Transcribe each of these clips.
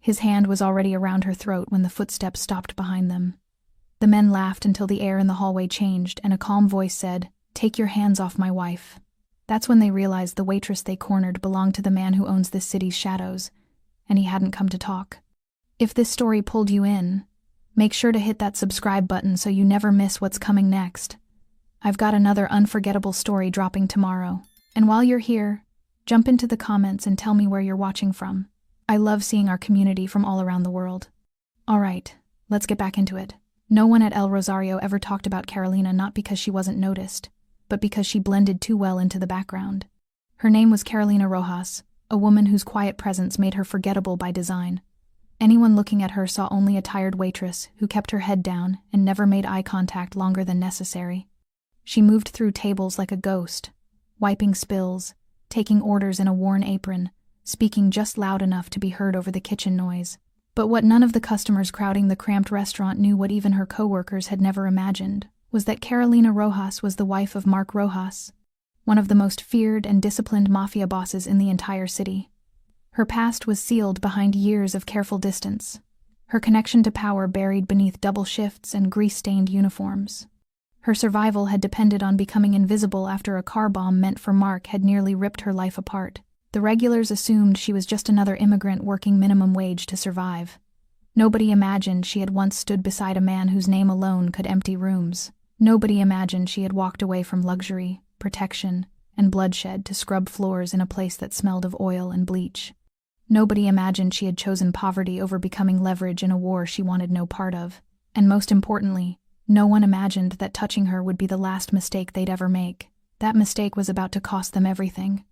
His hand was already around her throat when the footsteps stopped behind them. The men laughed until the air in the hallway changed, and a calm voice said, "Take your hands off my wife." That's when they realized the waitress they cornered belonged to the man who owns this city's shadows, and he hadn't come to talk. If this story pulled you in, make sure to hit that subscribe button so you never miss what's coming next. I've got another unforgettable story dropping tomorrow. And while you're here, jump into the comments and tell me where you're watching from. I love seeing our community from all around the world. Alright, let's get back into it. No one at El Rosario ever talked about Carolina, not because she wasn't noticed, but because she blended too well into the background. Her name was Carolina Rojas, a woman whose quiet presence made her forgettable by design. Anyone looking at her saw only a tired waitress who kept her head down and never made eye contact longer than necessary. She moved through tables like a ghost, wiping spills, taking orders in a worn apron, speaking just loud enough to be heard over the kitchen noise. But what none of the customers crowding the cramped restaurant knew, what even her co-workers had never imagined, was that Carolina Rojas was the wife of Mark Rojas, one of the most feared and disciplined mafia bosses in the entire city. Her past was sealed behind years of careful distance, her connection to power buried beneath double shifts and grease-stained uniforms. Her survival had depended on becoming invisible after a car bomb meant for Mark had nearly ripped her life apart. The regulars assumed she was just another immigrant working minimum wage to survive. Nobody imagined she had once stood beside a man whose name alone could empty rooms. Nobody imagined she had walked away from luxury, protection, and bloodshed to scrub floors in a place that smelled of oil and bleach. Nobody imagined she had chosen poverty over becoming leverage in a war she wanted no part of. And most importantly, no one imagined that touching her would be the last mistake they'd ever make. That mistake was about to cost them everything.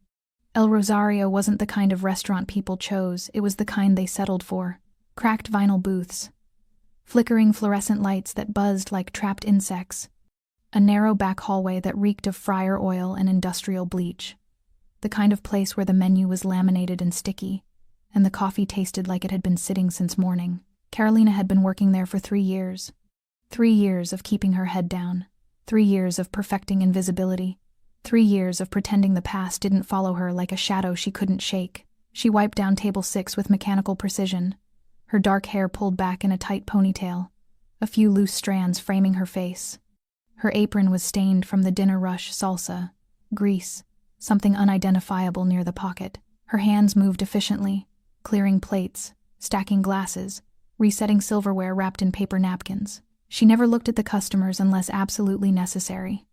El Rosario wasn't the kind of restaurant people chose, it was the kind they settled for. Cracked vinyl booths, flickering fluorescent lights that buzzed like trapped insects, a narrow back hallway that reeked of fryer oil and industrial bleach. The kind of place where the menu was laminated and sticky, and the coffee tasted like it had been sitting since morning. Carolina had been working there for 3 years. 3 years of keeping her head down. 3 years of perfecting invisibility. 3 years of pretending the past didn't follow her like a shadow she couldn't shake. She wiped down table 6 with mechanical precision, her dark hair pulled back in a tight ponytail, a few loose strands framing her face. Her apron was stained from the dinner rush salsa, grease, something unidentifiable near the pocket. Her hands moved efficiently, clearing plates, stacking glasses, resetting silverware wrapped in paper napkins. She never looked at the customers unless absolutely necessary.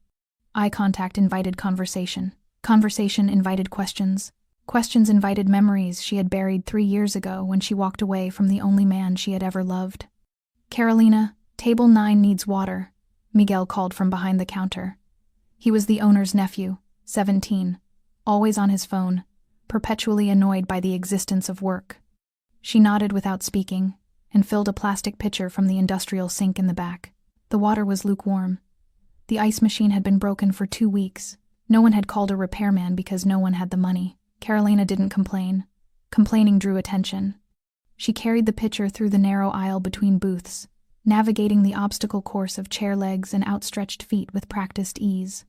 Eye contact invited conversation. Conversation invited questions. Questions invited memories she had buried 3 years ago when she walked away from the only man she had ever loved. "Carolina, table 9 needs water," Miguel called from behind the counter. He was the owner's nephew, 17, always on his phone, perpetually annoyed by the existence of work. She nodded without speaking, and filled a plastic pitcher from the industrial sink in the back. The water was lukewarm. The ice machine had been broken for 2 weeks. No one had called a repairman because no one had the money. Carolina didn't complain. Complaining drew attention. She carried the pitcher through the narrow aisle between booths, navigating the obstacle course of chair legs and outstretched feet with practiced ease.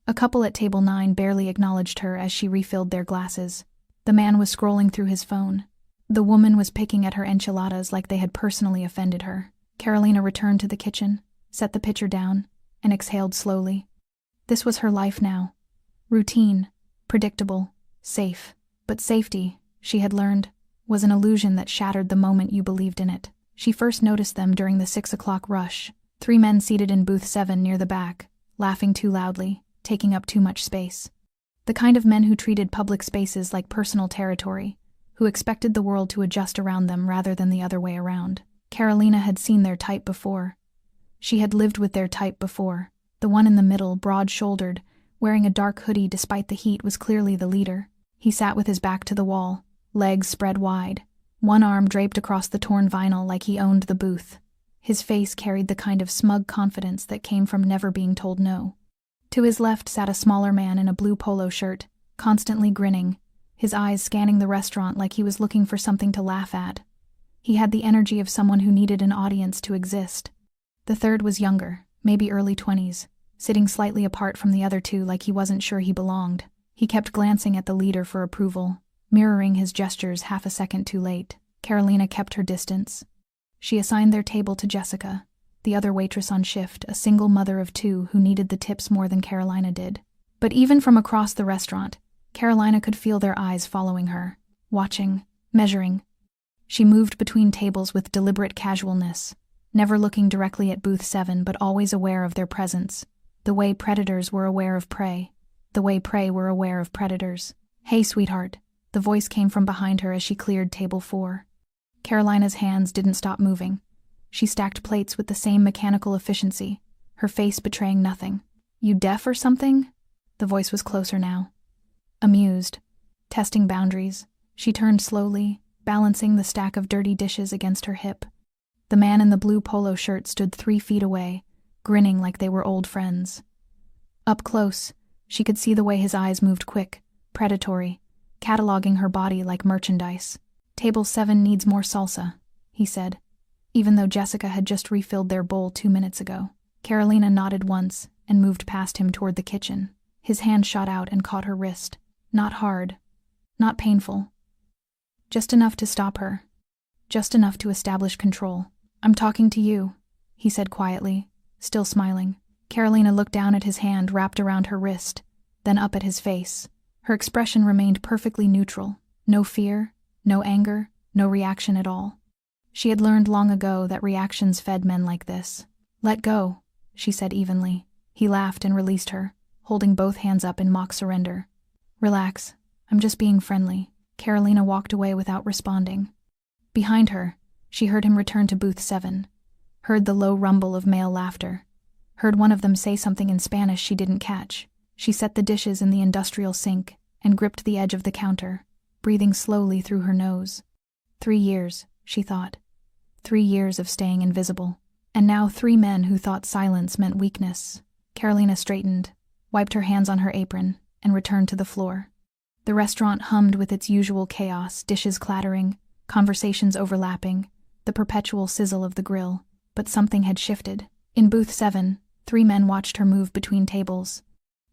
A couple at table 9 barely acknowledged her as she refilled their glasses. The man was scrolling through his phone. The woman was picking at her enchiladas like they had personally offended her. Carolina returned to the kitchen, set the pitcher down, and exhaled slowly. This was her life now. Routine, predictable, safe. But safety, she had learned, was an illusion that shattered the moment you believed in it. She first noticed them during the 6 o'clock rush. 3 men seated in booth 7 near the back, laughing too loudly, taking up too much space. The kind of men who treated public spaces like personal territory, who expected the world to adjust around them rather than the other way around. Carolina had seen their type before. She had lived with their type before. The one in the middle, broad-shouldered, wearing a dark hoodie despite the heat, was clearly the leader. He sat with his back to the wall, legs spread wide, one arm draped across the torn vinyl like he owned the booth. His face carried the kind of smug confidence that came from never being told no. To his left sat a smaller man in a blue polo shirt, constantly grinning, his eyes scanning the restaurant like he was looking for something to laugh at. He had the energy of someone who needed an audience to exist. The third was younger, maybe early 20s, sitting slightly apart from the other 2 like he wasn't sure he belonged. He kept glancing at the leader for approval, mirroring his gestures half a second too late. Carolina kept her distance. She assigned their table to Jessica, the other waitress on shift, a single mother of two who needed the tips more than Carolina did. But even from across the restaurant, Carolina could feel their eyes following her, watching, measuring. She moved between tables with deliberate casualness, never looking directly at booth 7 but always aware of their presence, the way predators were aware of prey, the way prey were aware of predators. "Hey, sweetheart," the voice came from behind her as she cleared table 4. Carolina's hands didn't stop moving. She stacked plates with the same mechanical efficiency, her face betraying nothing. "You deaf or something?" The voice was closer now. Amused, testing boundaries, she turned slowly, balancing the stack of dirty dishes against her hip. The man in the blue polo shirt stood 3 feet away, grinning like they were old friends. Up close, she could see the way his eyes moved quick, predatory, cataloging her body like merchandise. "Table 7 needs more salsa," he said, even though Jessica had just refilled their bowl 2 minutes ago. Carolina nodded once and moved past him toward the kitchen. His hand shot out and caught her wrist. Not hard, not painful. Just enough to stop her. Just enough to establish control. "I'm talking to you," he said quietly, still smiling. Carolina looked down at his hand wrapped around her wrist, then up at his face. Her expression remained perfectly neutral. No fear, no anger, no reaction at all. She had learned long ago that reactions fed men like this. "Let go," she said evenly. He laughed and released her, holding both hands up in mock surrender. "Relax, I'm just being friendly." Carolina walked away without responding. Behind her, she heard him return to booth 7, heard the low rumble of male laughter, heard one of them say something in Spanish she didn't catch. She set the dishes in the industrial sink and gripped the edge of the counter, breathing slowly through her nose. 3 years, she thought. 3 years of staying invisible. And now 3 men who thought silence meant weakness. Carolina straightened, wiped her hands on her apron, and returned to the floor. The restaurant hummed with its usual chaos, dishes clattering, conversations overlapping, the perpetual sizzle of the grill. But something had shifted. In booth 7, 3 men watched her move between tables.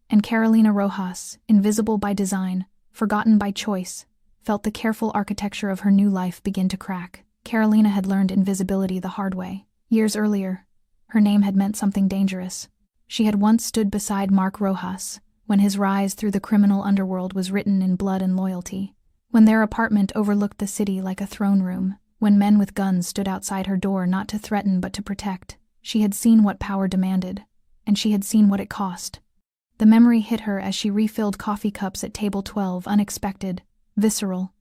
And Carolina Rojas, invisible by design, forgotten by choice, felt the careful architecture of her new life begin to crack. Carolina had learned invisibility the hard way. Years earlier, her name had meant something dangerous. She had once stood beside Mark Rojas, when his rise through the criminal underworld was written in blood and loyalty, when their apartment overlooked the city like a throne room, when men with guns stood outside her door not to threaten but to protect. She had seen what power demanded, and she had seen what it cost. The memory hit her as she refilled coffee cups at table 12, unexpected, visceral,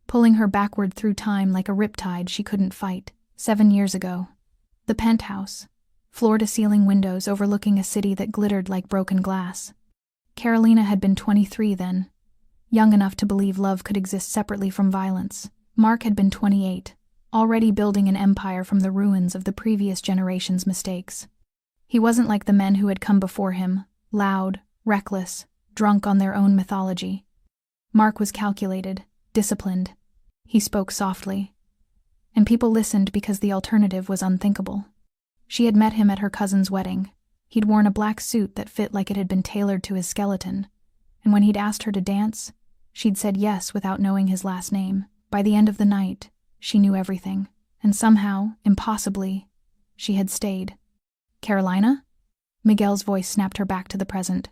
pulling her backward through time like a riptide she couldn't fight. 7 years ago. The penthouse, floor-to-ceiling windows overlooking a city that glittered like broken glass. Carolina had been 23 then, young enough to believe love could exist separately from violence. Mark had been 28, already building an empire from the ruins of the previous generation's mistakes. He wasn't like the men who had come before him, loud, reckless, drunk on their own mythology. Mark was calculated, disciplined. He spoke softly. And people listened because the alternative was unthinkable. She had met him at her cousin's wedding. He'd worn a black suit that fit like it had been tailored to his skeleton, and when he'd asked her to dance, she'd said yes without knowing his last name. By the end of the night, she knew everything, and somehow, impossibly, she had stayed. "Carolina?" Miguel's voice snapped her back to the present.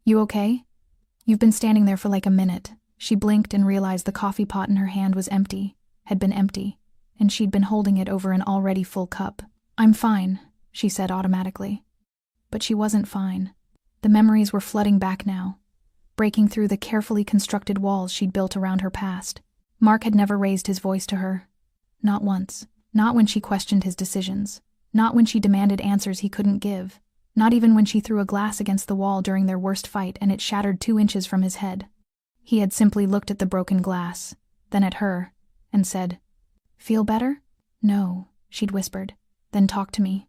"You okay? You've been standing there for like a minute." She blinked and realized the coffee pot in her hand was empty, had been empty, and she'd been holding it over an already full cup. "I'm fine," she said automatically. But she wasn't fine. The memories were flooding back now, breaking through the carefully constructed walls she'd built around her past. Mark had never raised his voice to her. Not once. Not when she questioned his decisions. Not when she demanded answers he couldn't give. Not even when she threw a glass against the wall during their worst fight and it shattered 2 inches from his head. He had simply looked at the broken glass, then at her, and said, "Feel better?" "No," she'd whispered. "Then talk to me."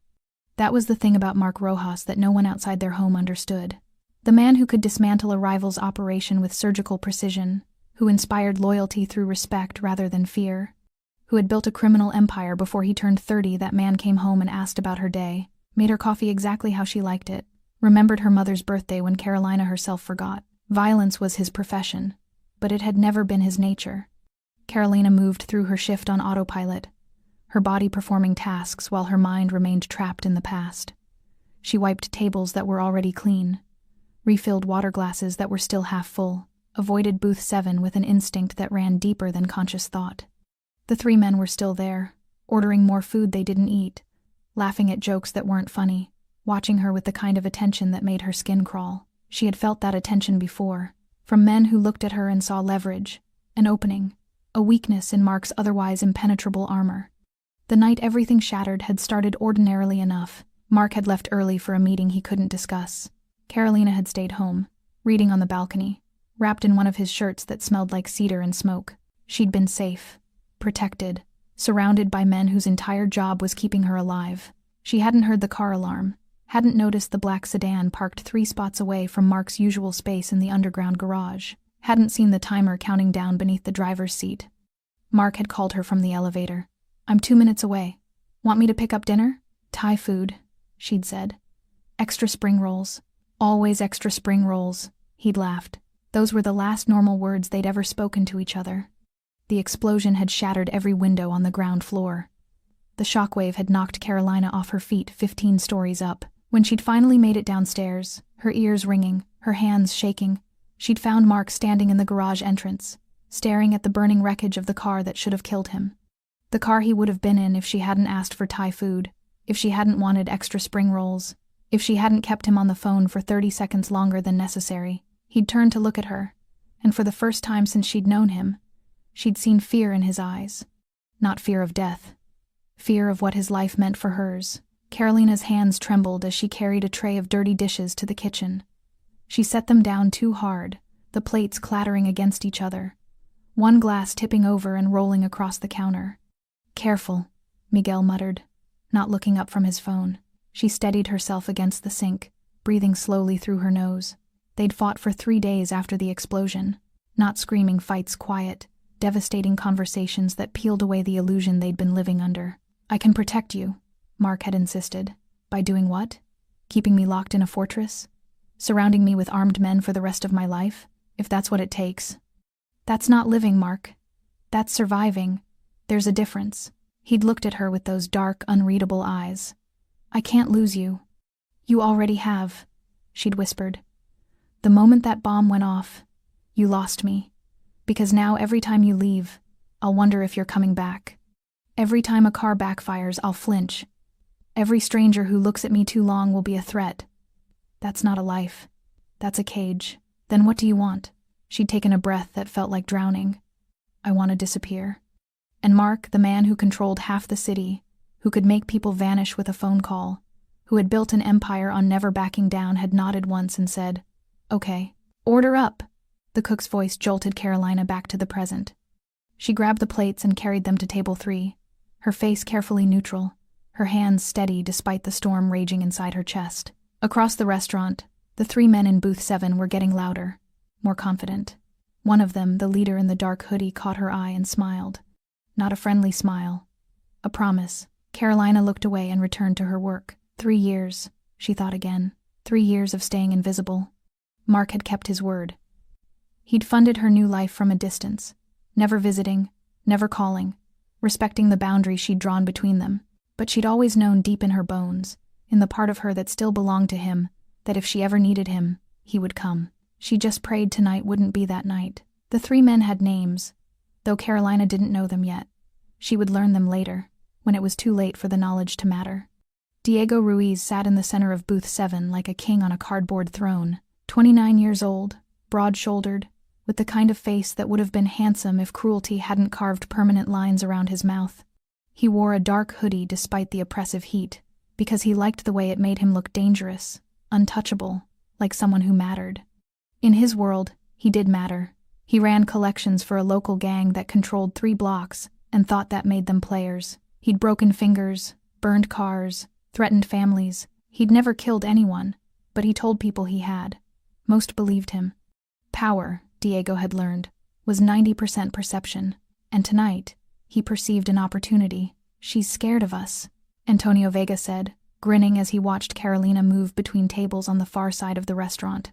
That was the thing about Mark Rojas that no one outside their home understood. The man who could dismantle a rival's operation with surgical precision, who inspired loyalty through respect rather than fear, who had built a criminal empire before he turned 30. That man came home and asked about her day, made her coffee exactly how she liked it, remembered her mother's birthday when Carolina herself forgot. Violence was his profession, but it had never been his nature. Carolina moved through her shift on autopilot, her body performing tasks while her mind remained trapped in the past. She wiped tables that were already clean, refilled water glasses that were still half full, avoided booth 7 with an instinct that ran deeper than conscious thought. The 3 men were still there, ordering more food they didn't eat, laughing at jokes that weren't funny, watching her with the kind of attention that made her skin crawl. She had felt that attention before, from men who looked at her and saw leverage, an opening, a weakness in Mark's otherwise impenetrable armor. The night everything shattered had started ordinarily enough. Mark had left early for a meeting he couldn't discuss. Carolina had stayed home, reading on the balcony, wrapped in one of his shirts that smelled like cedar and smoke. She'd been safe, protected, surrounded by men whose entire job was keeping her alive. She hadn't heard the car alarm, hadn't noticed the black sedan parked 3 spots away from Mark's usual space in the underground garage, hadn't seen the timer counting down beneath the driver's seat. Mark had called her from the elevator. "I'm 2 minutes away. Want me to pick up dinner?" "Thai food," she'd said. "Extra spring rolls. Always extra spring rolls," he'd laughed. Those were the last normal words they'd ever spoken to each other. The explosion had shattered every window on the ground floor. The shockwave had knocked Carolina off her feet 15 stories up. When she'd finally made it downstairs, her ears ringing, her hands shaking, she'd found Mark standing in the garage entrance, staring at the burning wreckage of the car that should have killed him. The car he would have been in if she hadn't asked for Thai food, if she hadn't wanted extra spring rolls, if she hadn't kept him on the phone for 30 seconds longer than necessary. He'd turned to look at her, and for the first time since she'd known him, she'd seen fear in his eyes. Not fear of death. Fear of what his life meant for hers. Carolina's hands trembled as she carried a tray of dirty dishes to the kitchen. She set them down too hard, the plates clattering against each other, one glass tipping over and rolling across the counter. "Careful," Miguel muttered, not looking up from his phone. She steadied herself against the sink, breathing slowly through her nose. They'd fought for 3 days after the explosion, not screaming fights, quiet, devastating conversations that peeled away the illusion they'd been living under. "I can protect you," Mark had insisted. "By doing what? Keeping me locked in a fortress? Surrounding me with armed men for the rest of my life, if that's what it takes?" "That's not living, Mark. That's surviving. There's a difference." He'd looked at her with those dark, unreadable eyes. "I can't lose you." "You already have," she'd whispered. "The moment that bomb went off, you lost me. Because now every time you leave, I'll wonder if you're coming back. Every time a car backfires, I'll flinch. Every stranger who looks at me too long will be a threat. That's not a life. That's a cage. Then what do you want?" She'd taken a breath that felt like drowning. "I want to disappear." And Mark, the man who controlled half the city, who could make people vanish with a phone call, who had built an empire on never backing down, had nodded once and said, "Okay, order up." The cook's voice jolted Carolina back to the present. She grabbed the plates and carried them to table 3, her face carefully neutral, her hands steady despite the storm raging inside her chest. Across the restaurant, the 3 men in booth 7 were getting louder, more confident. One of them, the leader in the dark hoodie, caught her eye and smiled. Not a friendly smile. A promise. Carolina looked away and returned to her work. 3 years, she thought again. 3 years of staying invisible. Mark had kept his word. He'd funded her new life from a distance, never visiting, never calling, respecting the boundary she'd drawn between them. But she'd always known deep in her bones, in the part of her that still belonged to him, that if she ever needed him, he would come. She just prayed tonight wouldn't be that night. The 3 men had names, though Carolina didn't know them yet. She would learn them later, when it was too late for the knowledge to matter. Diego Ruiz sat in the center of booth 7 like a king on a cardboard throne, 29 years old, broad-shouldered, with the kind of face that would have been handsome if cruelty hadn't carved permanent lines around his mouth. He wore a dark hoodie despite the oppressive heat, because he liked the way it made him look dangerous, untouchable, like someone who mattered. In his world, he did matter. He ran collections for a local gang that controlled 3 blocks and thought that made them players. He'd broken fingers, burned cars, threatened families. He'd never killed anyone, but he told people he had. Most believed him. Power, Diego had learned, was 90% perception, and tonight, he perceived an opportunity. "She's scared of us," Antonio Vega said, grinning as he watched Carolina move between tables on the far side of the restaurant.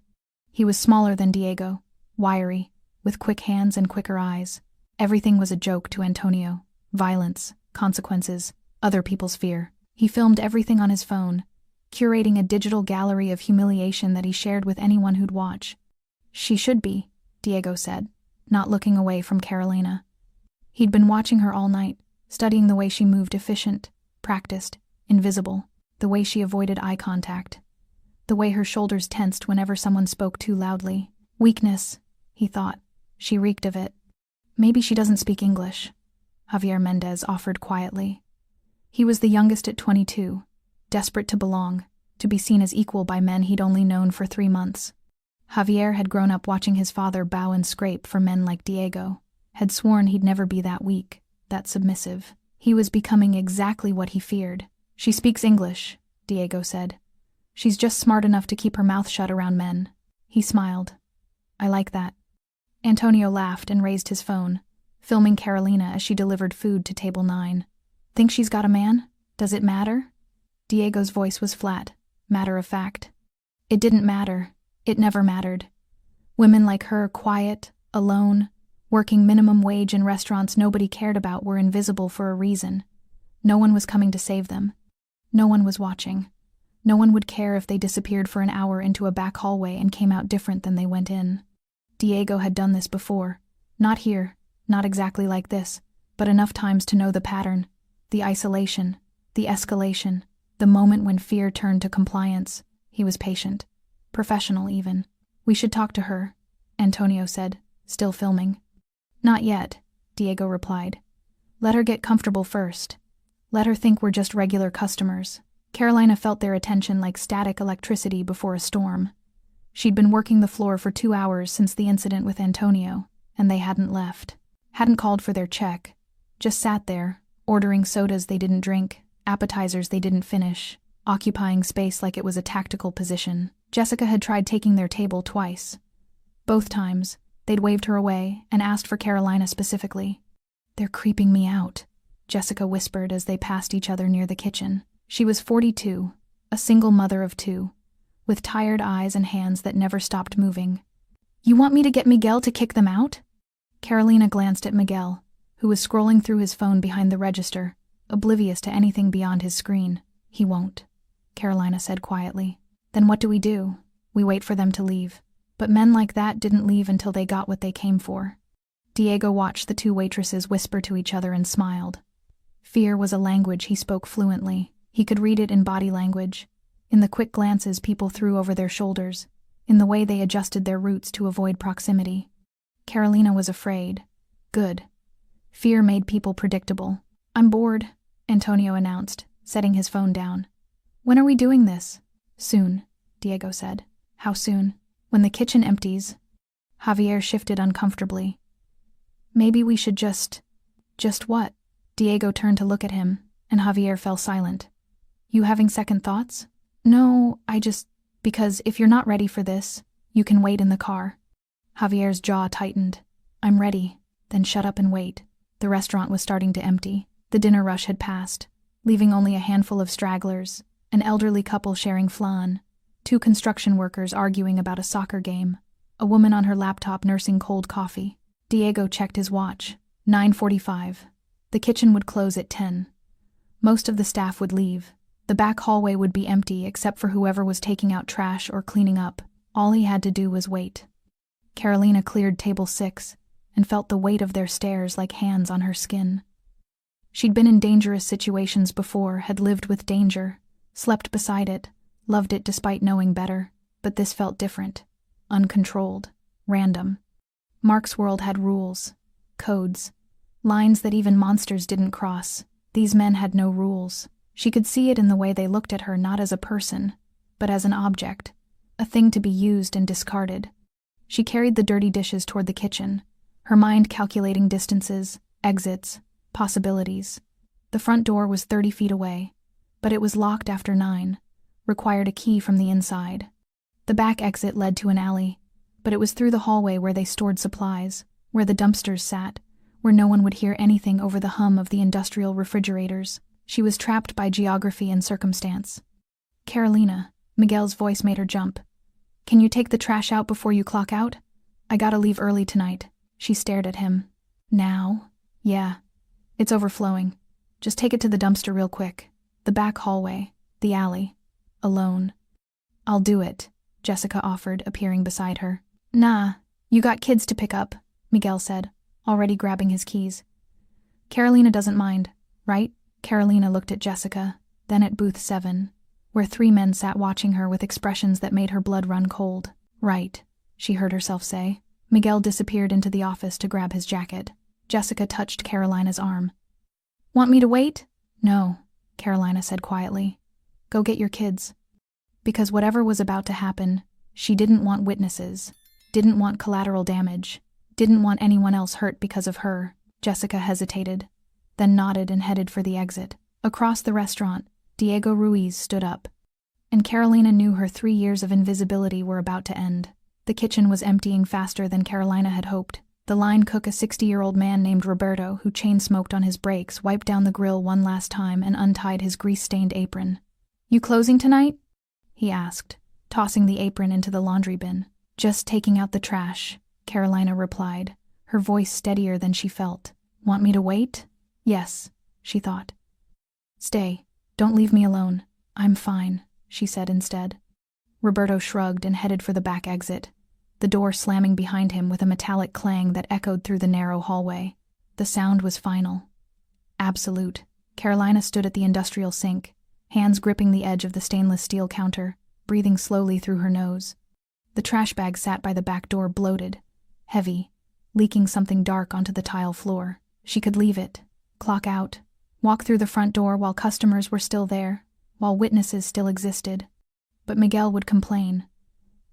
He was smaller than Diego, wiry, with quick hands and quicker eyes. Everything was a joke to Antonio. Violence, consequences, other people's fear. He filmed everything on his phone, curating a digital gallery of humiliation that he shared with anyone who'd watch. She should be, Diego said, not looking away from Carolina. He'd been watching her all night, studying the way she moved, efficient, practiced, invisible, the way she avoided eye contact, the way her shoulders tensed whenever someone spoke too loudly. Weakness, he thought. She reeked of it. Maybe she doesn't speak English, Javier Mendez offered quietly. He was the youngest at 22, desperate to belong, to be seen as equal by men he'd only known for 3 months. Javier had grown up watching his father bow and scrape for men like Diego, had sworn he'd never be that weak, that submissive. He was becoming exactly what he feared. She speaks English, Diego said. She's just smart enough to keep her mouth shut around men. He smiled. I like that. Antonio laughed and raised his phone, filming Carolina as she delivered food to table 9. Think she's got a man? Does it matter? Diego's voice was flat, matter of fact. It didn't matter. It never mattered. Women like her, quiet, alone, working minimum wage in restaurants nobody cared about, were invisible for a reason. No one was coming to save them. No one was watching. No one would care if they disappeared for an hour into a back hallway and came out different than they went in. Diego had done this before. Not here, not exactly like this, but enough times to know the pattern, the isolation, the escalation, the moment when fear turned to compliance. He was patient. Professional, even. We should talk to her, Antonio said, still filming. Not yet, Diego replied. Let her get comfortable first. Let her think we're just regular customers. Carolina felt their attention like static electricity before a storm. She'd been working the floor for 2 hours since the incident with Antonio, and they hadn't left. Hadn't called for their check. Just sat there, ordering sodas they didn't drink, appetizers they didn't finish, occupying space like it was a tactical position. Jessica had tried taking their table twice. Both times, they'd waved her away and asked for Carolina specifically. They're creeping me out, Jessica whispered as they passed each other near the kitchen. She was 42, a single mother of 2, with tired eyes and hands that never stopped moving. You want me to get Miguel to kick them out? Carolina glanced at Miguel, who was scrolling through his phone behind the register, oblivious to anything beyond his screen. He won't, Carolina said quietly. Then what do? We wait for them to leave. But men like that didn't leave until they got what they came for. Diego watched the 2 waitresses whisper to each other and smiled. Fear was a language he spoke fluently. He could read it in body language, in the quick glances people threw over their shoulders, in the way they adjusted their routes to avoid proximity. Carolina was afraid. Good. Fear made people predictable. I'm bored, Antonio announced, setting his phone down. When are we doing this? Soon, Diego said. How soon? When the kitchen empties. Javier shifted uncomfortably. Maybe we should just what? Diego turned to look at him, and Javier fell silent. You having second thoughts? No, because if you're not ready for this, you can wait in the car. Javier's jaw tightened. I'm ready, then shut up and wait. The restaurant was starting to empty. The dinner rush had passed, leaving only a handful of stragglers, an elderly couple sharing flan, 2 construction workers arguing about a soccer game, a woman on her laptop nursing cold coffee. Diego checked his watch. 9:45. The kitchen would close at 10. Most of the staff would leave. The back hallway would be empty except for whoever was taking out trash or cleaning up. All he had to do was wait. Carolina cleared table 6 and felt the weight of their stares like hands on her skin. She'd been in dangerous situations before, had lived with danger, slept beside it, loved it despite knowing better, but this felt different, uncontrolled, random. Mark's world had rules, codes, lines that even monsters didn't cross. These men had no rules. She could see it in the way they looked at her, not as a person, but as an object, a thing to be used and discarded. She carried the dirty dishes toward the kitchen, her mind calculating distances, exits, possibilities. The front door was 30 feet away, but it was locked after 9, required a key from the inside. The back exit led to an alley, but it was through the hallway where they stored supplies, where the dumpsters sat, where no one would hear anything over the hum of the industrial refrigerators. She was trapped by geography and circumstance. Carolina, Miguel's voice made her jump. Can you take the trash out before you clock out? I gotta leave early tonight. She stared at him. Now? Yeah. It's overflowing. Just take it to the dumpster real quick. The back hallway. The alley. Alone. I'll do it, Jessica offered, appearing beside her. Nah, you got kids to pick up, Miguel said, already grabbing his keys. Carolina doesn't mind, right? Carolina looked at Jessica, then at booth 7, where 3 men sat watching her with expressions that made her blood run cold. Right, she heard herself say. Miguel disappeared into the office to grab his jacket. Jessica touched Carolina's arm. Want me to wait? No, Carolina said quietly. Go get your kids. Because whatever was about to happen, she didn't want witnesses, didn't want collateral damage, didn't want anyone else hurt because of her. Jessica hesitated, then nodded and headed for the exit. Across the restaurant, Diego Ruiz stood up. And Carolina knew her 3 years of invisibility were about to end. The kitchen was emptying faster than Carolina had hoped. The line cook, a 60-year-old man named Roberto, who chain-smoked on his breaks, wiped down the grill one last time and untied his grease-stained apron. You closing tonight? He asked, tossing the apron into the laundry bin. Just taking out the trash, Carolina replied, her voice steadier than she felt. Want me to wait? Yes, she thought. Stay. Don't leave me alone. I'm fine, she said instead. Roberto shrugged and headed for the back exit, the door slamming behind him with a metallic clang that echoed through the narrow hallway. The sound was final. Absolute. Carolina stood at the industrial sink, hands gripping the edge of the stainless steel counter, breathing slowly through her nose. The trash bag sat by the back door, bloated, heavy, leaking something dark onto the tile floor. She could leave it, clock out, walk through the front door while customers were still there, while witnesses still existed. But Miguel would complain,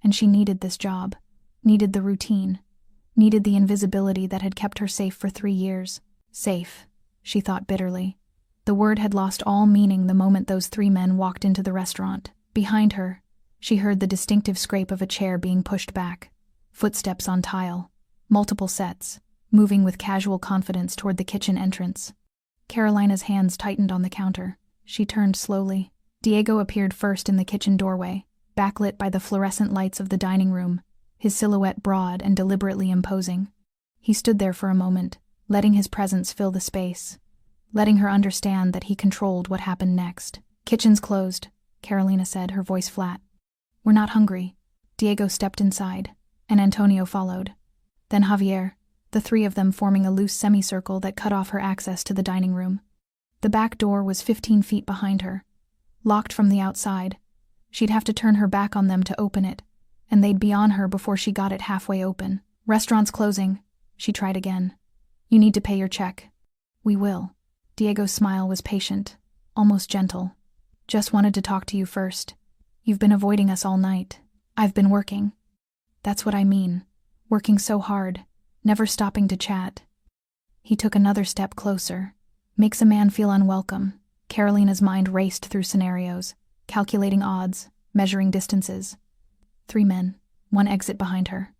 and she needed this job, needed the routine, needed the invisibility that had kept her safe for 3 years. Safe, she thought bitterly. The word had lost all meaning the moment those 3 men walked into the restaurant. Behind her, she heard the distinctive scrape of a chair being pushed back, footsteps on tile, multiple sets, moving with casual confidence toward the kitchen entrance. Carolina's hands tightened on the counter. She turned slowly. Diego appeared first in the kitchen doorway, backlit by the fluorescent lights of the dining room, his silhouette broad and deliberately imposing. He stood there for a moment, letting his presence fill the space, letting her understand that he controlled what happened next. Kitchen's closed, Carolina said, her voice flat. We're not hungry. Diego stepped inside, and Antonio followed. Then Javier, the 3 of them forming a loose semicircle that cut off her access to the dining room. The back door was 15 feet behind her, locked from the outside. She'd have to turn her back on them to open it, and they'd be on her before she got it halfway open. Restaurant's closing, she tried again. You need to pay your check. We will. Diego's smile was patient, almost gentle. Just wanted to talk to you first. You've been avoiding us all night. I've been working. That's what I mean. Working so hard, never stopping to chat. He took another step closer. Makes a man feel unwelcome. Carolina's mind raced through scenarios, calculating odds, measuring distances. 3 men, 1 exit behind her.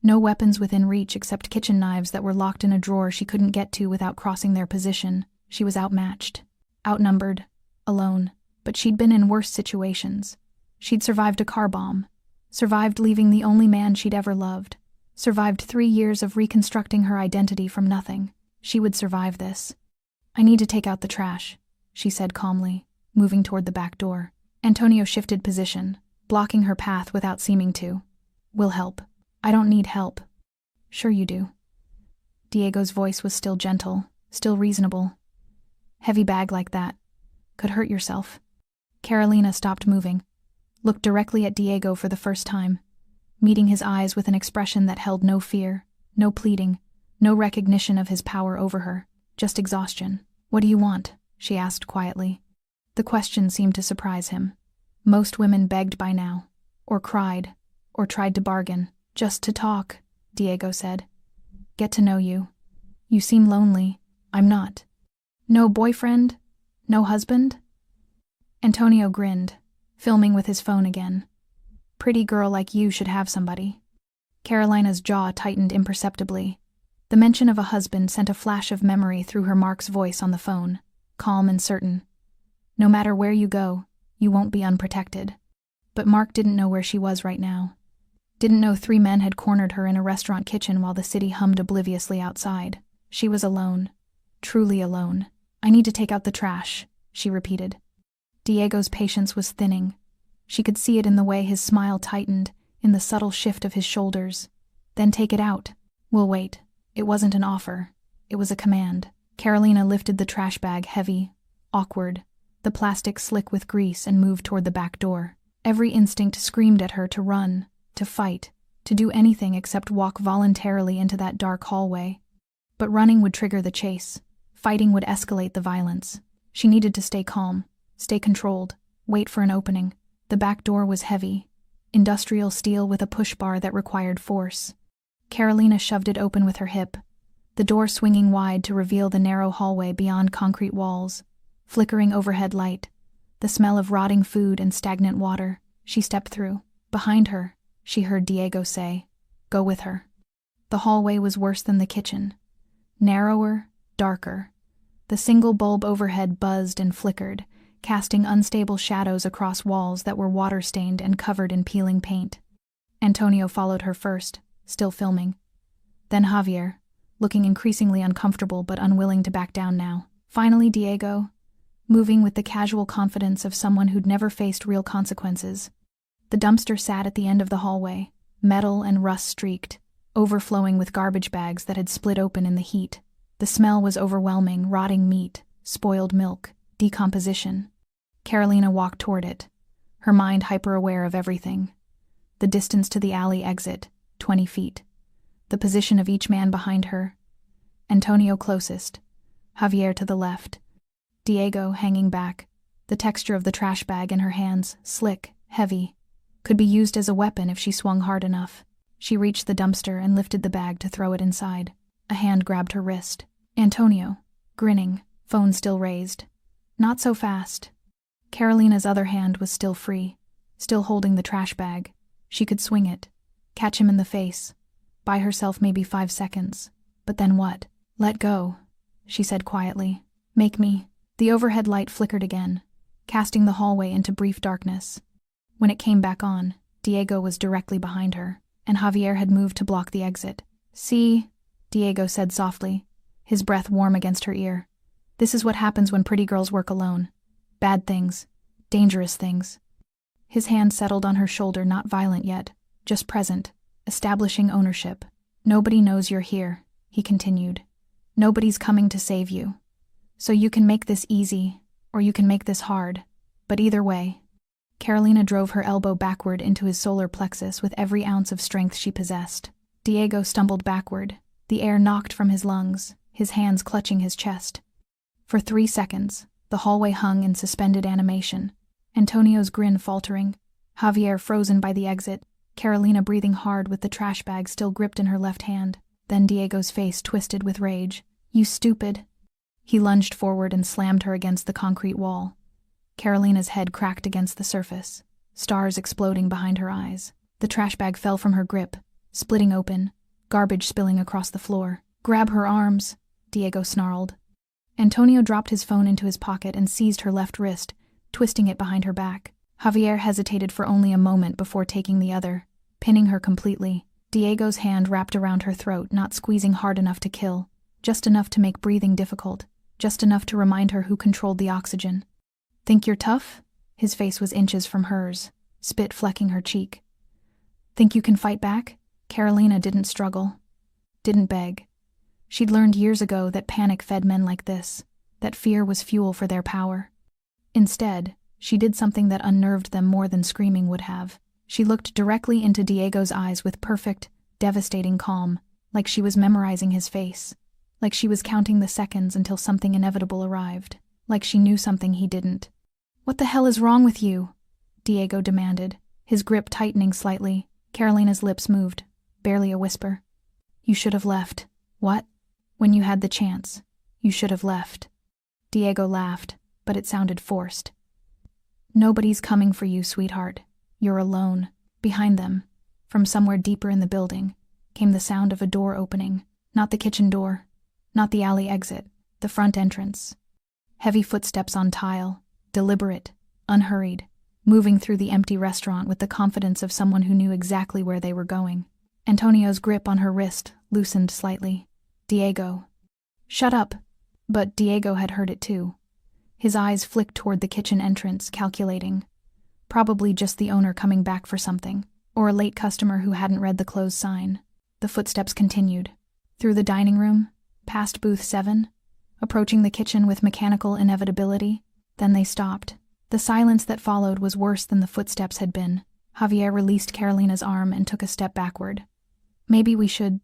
No weapons within reach except kitchen knives that were locked in a drawer she couldn't get to without crossing their position. She was outmatched, outnumbered, alone. But she'd been in worse situations. She'd survived a car bomb, survived leaving the only man she'd ever loved, survived 3 years of reconstructing her identity from nothing. She would survive this. I need to take out the trash, she said calmly, moving toward the back door. Antonio shifted position, blocking her path without seeming to. We'll help. I don't need help. Sure you do. Diego's voice was still gentle, still reasonable. Heavy bag like that. Could hurt yourself. Carolina stopped moving, looked directly at Diego for the first time, meeting his eyes with an expression that held no fear, no pleading, no recognition of his power over her, just exhaustion. What do you want? She asked quietly. The question seemed to surprise him. Most women begged by now, or cried, or tried to bargain. Just to talk, Diego said. Get to know you. You seem lonely. I'm not. No boyfriend? No husband? Antonio grinned, filming with his phone again. Pretty girl like you should have somebody. Carolina's jaw tightened imperceptibly. The mention of a husband sent a flash of memory through her Mark's voice on the phone, calm and certain. No matter where you go, you won't be unprotected. But Mark didn't know where she was right now. Didn't know 3 men had cornered her in a restaurant kitchen while the city hummed obliviously outside. She was alone. Truly alone. "I need to take out the trash," she repeated. Diego's patience was thinning. She could see it in the way his smile tightened, in the subtle shift of his shoulders. "Then take it out." "We'll wait." It wasn't an offer. It was a command. Carolina lifted the trash bag, heavy, awkward, the plastic slick with grease, and moved toward the back door. Every instinct screamed at her to run, to fight, to do anything except walk voluntarily into that dark hallway. But running would trigger the chase. Fighting would escalate the violence. She needed to stay calm, stay controlled, wait for an opening. The back door was heavy, industrial steel with a push bar that required force. Carolina shoved it open with her hip, the door swinging wide to reveal the narrow hallway beyond concrete walls. Flickering overhead light, the smell of rotting food and stagnant water. She stepped through. Behind her, she heard Diego say, "Go with her." The hallway was worse than the kitchen. Narrower, darker. The single bulb overhead buzzed and flickered, casting unstable shadows across walls that were water-stained and covered in peeling paint. Antonio followed her first, still filming. Then Javier, looking increasingly uncomfortable but unwilling to back down now. Finally Diego, moving with the casual confidence of someone who'd never faced real consequences. The dumpster sat at the end of the hallway, metal and rust-streaked, overflowing with garbage bags that had split open in the heat. The smell was overwhelming: rotting meat, spoiled milk, decomposition. Carolina walked toward it, her mind hyper-aware of everything. The distance to the alley exit, 20 feet. The position of each man behind her. Antonio closest, Javier to the left. Diego hanging back, the texture of the trash bag in her hands, slick, heavy. Could be used as a weapon if she swung hard enough. She reached the dumpster and lifted the bag to throw it inside. A hand grabbed her wrist. Antonio, grinning, phone still raised. "Not so fast." Carolina's other hand was still free, still holding the trash bag. She could swing it, catch him in the face. Buy herself maybe 5 seconds. But then what? "Let go," she said quietly. "Make me." The overhead light flickered again, casting the hallway into brief darkness. When it came back on, Diego was directly behind her, and Javier had moved to block the exit. "See," Diego said softly, his breath warm against her ear. "This is what happens when pretty girls work alone. Bad things. Dangerous things." His hand settled on her shoulder, not violent yet, just present, establishing ownership. "Nobody knows you're here," he continued. "Nobody's coming to save you. So you can make this easy, or you can make this hard. But either way." Carolina drove her elbow backward into his solar plexus with every ounce of strength she possessed. Diego stumbled backward, the air knocked from his lungs, his hands clutching his chest. For 3 seconds, the hallway hung in suspended animation, Antonio's grin faltering, Javier frozen by the exit, Carolina breathing hard with the trash bag still gripped in her left hand. Then Diego's face twisted with rage. "You stupid." He lunged forward and slammed her against the concrete wall. Carolina's head cracked against the surface, stars exploding behind her eyes. The trash bag fell from her grip, splitting open, garbage spilling across the floor. "Grab her arms," Diego snarled. Antonio dropped his phone into his pocket and seized her left wrist, twisting it behind her back. Javier hesitated for only a moment before taking the other, pinning her completely. Diego's hand wrapped around her throat, not squeezing hard enough to kill, just enough to make breathing difficult, just enough to remind her who controlled the oxygen. "Think you're tough?" His face was inches from hers, spit flecking her cheek. "Think you can fight back?" Carolina didn't struggle, didn't beg. She'd learned years ago that panic fed men like this, that fear was fuel for their power. Instead, she did something that unnerved them more than screaming would have. She looked directly into Diego's eyes with perfect, devastating calm, like she was memorizing his face, like she was counting the seconds until something inevitable arrived, like she knew something he didn't. "What the hell is wrong with you?" Diego demanded, his grip tightening slightly. Carolina's lips moved, barely a whisper. "You should have left." "What?" "When you had the chance. You should have left." Diego laughed, but it sounded forced. "Nobody's coming for you, sweetheart. You're alone." Behind them, from somewhere deeper in the building, came the sound of a door opening. Not the kitchen door, not the alley exit, the front entrance. Heavy footsteps on tile, deliberate, unhurried, moving through the empty restaurant with the confidence of someone who knew exactly where they were going. Antonio's grip on her wrist loosened slightly. "Diego." "Shut up!" But Diego had heard it too. His eyes flicked toward the kitchen entrance, calculating. Probably just the owner coming back for something, or a late customer who hadn't read the close sign. The footsteps continued. Through the dining room, past booth 7, approaching the kitchen with mechanical inevitability. Then they stopped. The silence that followed was worse than the footsteps had been. Javier released Carolina's arm and took a step backward. "Maybe we should—"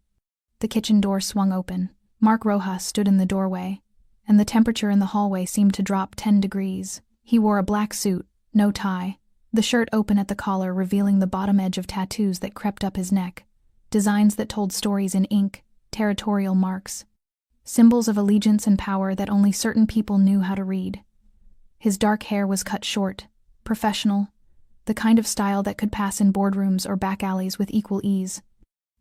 The kitchen door swung open. Mark Rojas stood in the doorway, and the temperature in the hallway seemed to drop 10 degrees. He wore a black suit, no tie, the shirt open at the collar revealing the bottom edge of tattoos that crept up his neck, designs that told stories in ink, territorial marks, symbols of allegiance and power that only certain people knew how to read. His dark hair was cut short, professional, the kind of style that could pass in boardrooms or back alleys with equal ease.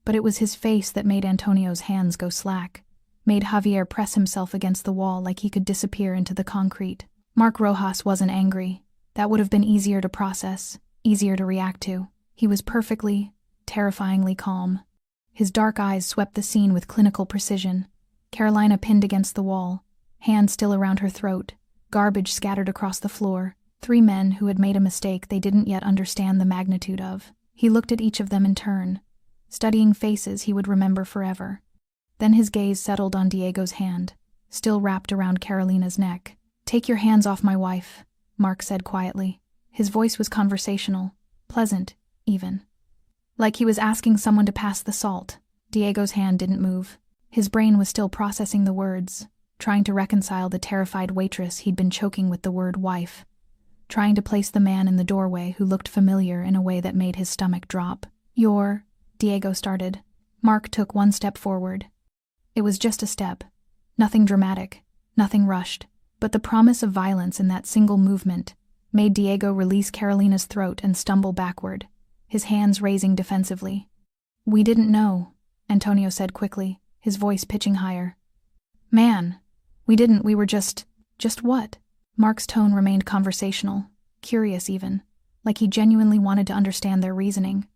But it was his face that made Antonio's hands go slack, made Javier press himself against the wall like he could disappear into the concrete. Mark Rojas wasn't angry. That would have been easier to process, easier to react to. He was perfectly, terrifyingly calm. His dark eyes swept the scene with clinical precision. Carolina pinned against the wall, hand still around her throat, garbage scattered across the floor, 3 men who had made a mistake they didn't yet understand the magnitude of. He looked at each of them in turn, studying faces he would remember forever. Then his gaze settled on Diego's hand, still wrapped around Carolina's neck. "Take your hands off my wife," Mark said quietly. His voice was conversational, pleasant, even. Like he was asking someone to pass the salt. Diego's hand didn't move. His brain was still processing the words, trying to reconcile the terrified waitress he'd been choking with the word wife, trying to place the man in the doorway who looked familiar in a way that made his stomach drop. Diego started. Mark took 1 step forward. It was just a step. Nothing dramatic, nothing rushed, but the promise of violence in that single movement made Diego release Carolina's throat and stumble backward, his hands raising defensively. "We didn't know," Antonio said quickly, his voice pitching higher. "Man, we didn't, we were just what?" Mark's tone remained conversational, curious even, like he genuinely wanted to understand their reasoning.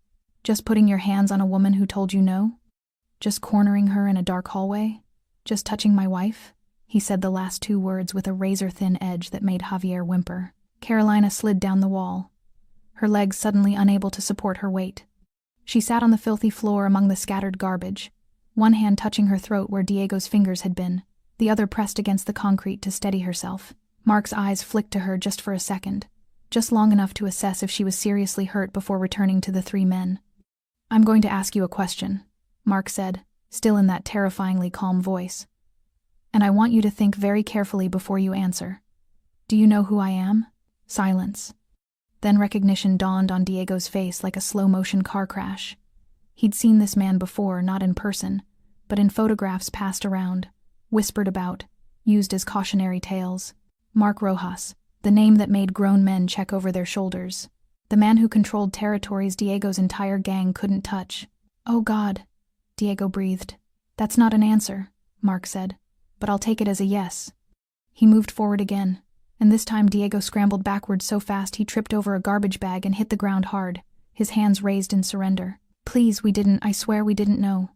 "Just putting your hands on a woman who told you no? Just cornering her in a dark hallway? Just touching my wife?" He said the last 2 words with a razor-thin edge that made Javier whimper. Carolina slid down the wall, her legs suddenly unable to support her weight. She sat on the filthy floor among the scattered garbage, one hand touching her throat where Diego's fingers had been, the other pressed against the concrete to steady herself. Mark's eyes flicked to her just for a second, just long enough to assess if she was seriously hurt before returning to the 3 men. "I'm going to ask you a question," Mark said, still in that terrifyingly calm voice. "And I want you to think very carefully before you answer. Do you know who I am?" Silence. Then recognition dawned on Diego's face like a slow-motion car crash. He'd seen this man before, not in person, but in photographs passed around, whispered about, used as cautionary tales. Mark Rojas, the name that made grown men check over their shoulders. The man who controlled territories Diego's entire gang couldn't touch. "Oh God," Diego breathed. "That's not an answer," Mark said, "but I'll take it as a yes." He moved forward again, and this time Diego scrambled backward so fast he tripped over a garbage bag and hit the ground hard, his hands raised in surrender. "Please, I swear we didn't know."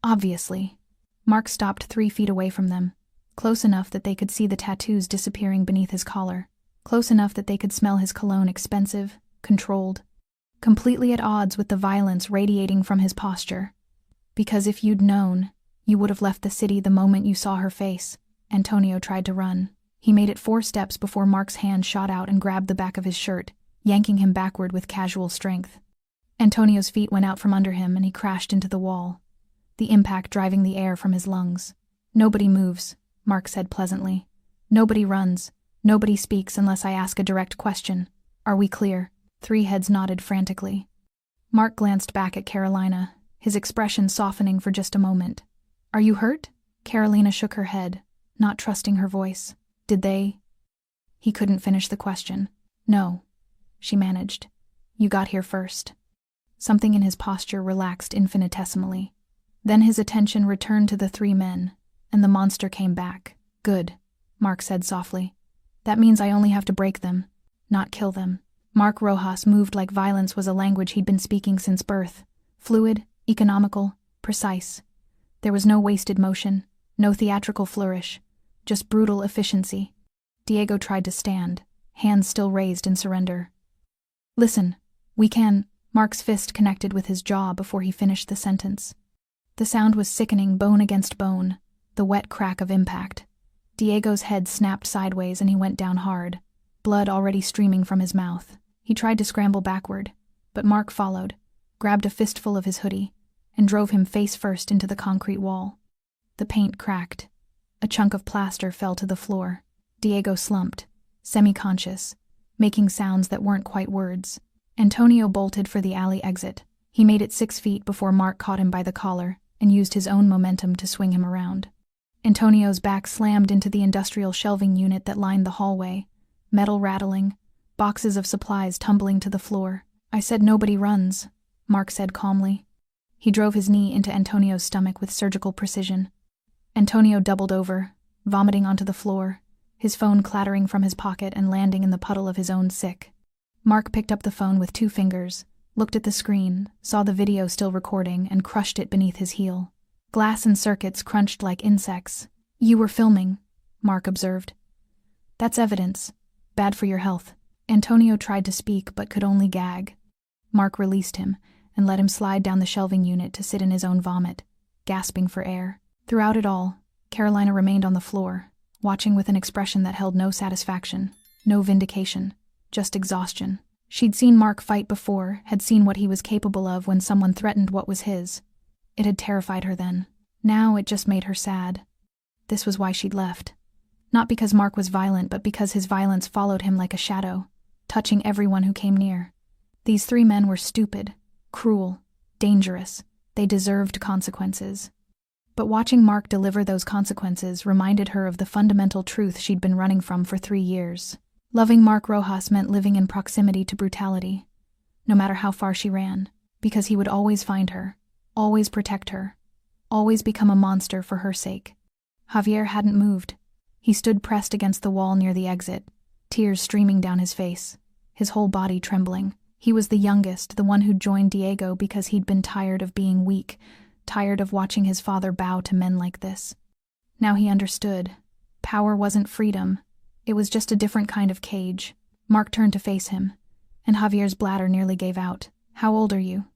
"Obviously." Mark stopped 3 feet away from them, close enough that they could see the tattoos disappearing beneath his collar, close enough that they could smell his cologne, expensive, controlled, completely at odds with the violence radiating from his posture. "Because if you'd known, you would have left the city the moment you saw her face." Antonio tried to run. He made it 4 steps before Mark's hand shot out and grabbed the back of his shirt, yanking him backward with casual strength. Antonio's feet went out from under him and he crashed into the wall, the impact driving the air from his lungs. "Nobody moves," Mark said pleasantly. "Nobody runs. Nobody speaks unless I ask a direct question. Are we clear?" 3 heads nodded frantically. Mark glanced back at Carolina, his expression softening for just a moment. "Are you hurt?" Carolina shook her head, not trusting her voice. "Did they?" He couldn't finish the question. "No," she managed. "You got here first." Something in his posture relaxed infinitesimally. Then his attention returned to the 3 men, and the monster came back. "Good," Mark said softly. "That means I only have to break them, not kill them." Mark Rojas moved like violence was a language he'd been speaking since birth. Fluid, economical, precise. There was no wasted motion, No theatrical flourish, just brutal efficiency. Diego tried to stand, hands still raised in surrender. "Listen, we can—" Mark's fist connected with his jaw before he finished the sentence. The sound was sickening, bone against bone, the wet crack of impact. Diego's head snapped sideways and he went down hard, blood already streaming from his mouth. He tried to scramble backward, but Mark followed, grabbed a fistful of his hoodie, and drove him face first into the concrete wall. The paint cracked. A chunk of plaster fell to the floor. Diego slumped, semi-conscious, making sounds that weren't quite words. Antonio bolted for the alley exit. He made it 6 feet before Mark caught him by the collar and used his own momentum to swing him around. Antonio's back slammed into the industrial shelving unit that lined the hallway, metal rattling, boxes of supplies tumbling to the floor. "I said nobody runs," Mark said calmly. He drove his knee into Antonio's stomach with surgical precision. Antonio doubled over, vomiting onto the floor, his phone clattering from his pocket and landing in the puddle of his own sick. Mark picked up the phone with 2 fingers, looked at the screen, saw the video still recording, and crushed it beneath his heel. Glass and circuits crunched like insects. "You were filming," Mark observed. "That's evidence. Bad for your health." Antonio tried to speak but could only gag. Mark released him and let him slide down the shelving unit to sit in his own vomit, gasping for air. Throughout it all, Carolina remained on the floor, watching with an expression that held no satisfaction, no vindication, just exhaustion. She'd seen Mark fight before, had seen what he was capable of when someone threatened what was his. It had terrified her then. Now it just made her sad. This was why she'd left. Not because Mark was violent, but because his violence followed him like a shadow, touching everyone who came near. These 3 men were stupid, cruel, dangerous. They deserved consequences. But watching Mark deliver those consequences reminded her of the fundamental truth she'd been running from for 3 years. Loving Mark Rojas meant living in proximity to brutality, no matter how far she ran, because he would always find her, always protect her, always become a monster for her sake. Javier hadn't moved. He stood pressed against the wall near the exit, tears streaming down his face, his whole body trembling. He was the youngest, the one who'd joined Diego because he'd been tired of being weak, tired of watching his father bow to men like this. Now he understood. Power wasn't freedom. It was just a different kind of cage. Mark turned to face him, and Javier's bladder nearly gave out. "How old are you?"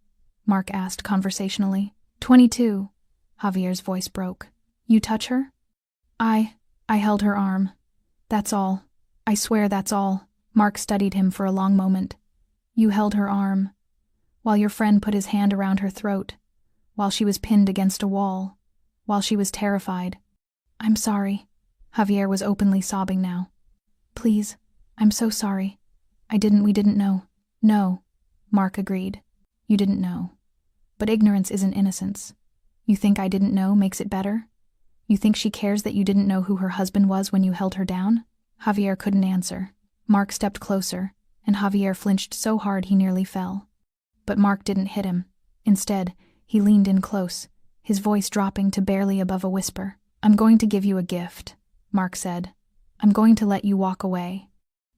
Mark asked conversationally. 22. Javier's voice broke. "You touch her?" I held her arm. That's all. I swear that's all." Mark studied him for a long moment. "You held her arm, while your friend put his hand around her throat, while she was pinned against a wall, while she was terrified." "I'm sorry." Javier was openly sobbing now. "Please, I'm so sorry. We didn't know." "No," Mark agreed. "You didn't know. But ignorance isn't innocence. You think I didn't know makes it better? You think she cares that you didn't know who her husband was when you held her down?" Javier couldn't answer. Mark stepped closer, and Javier flinched so hard he nearly fell. But Mark didn't hit him. Instead, he leaned in close, his voice dropping to barely above a whisper. "I'm going to give you a gift," Mark said. "I'm going to let you walk away.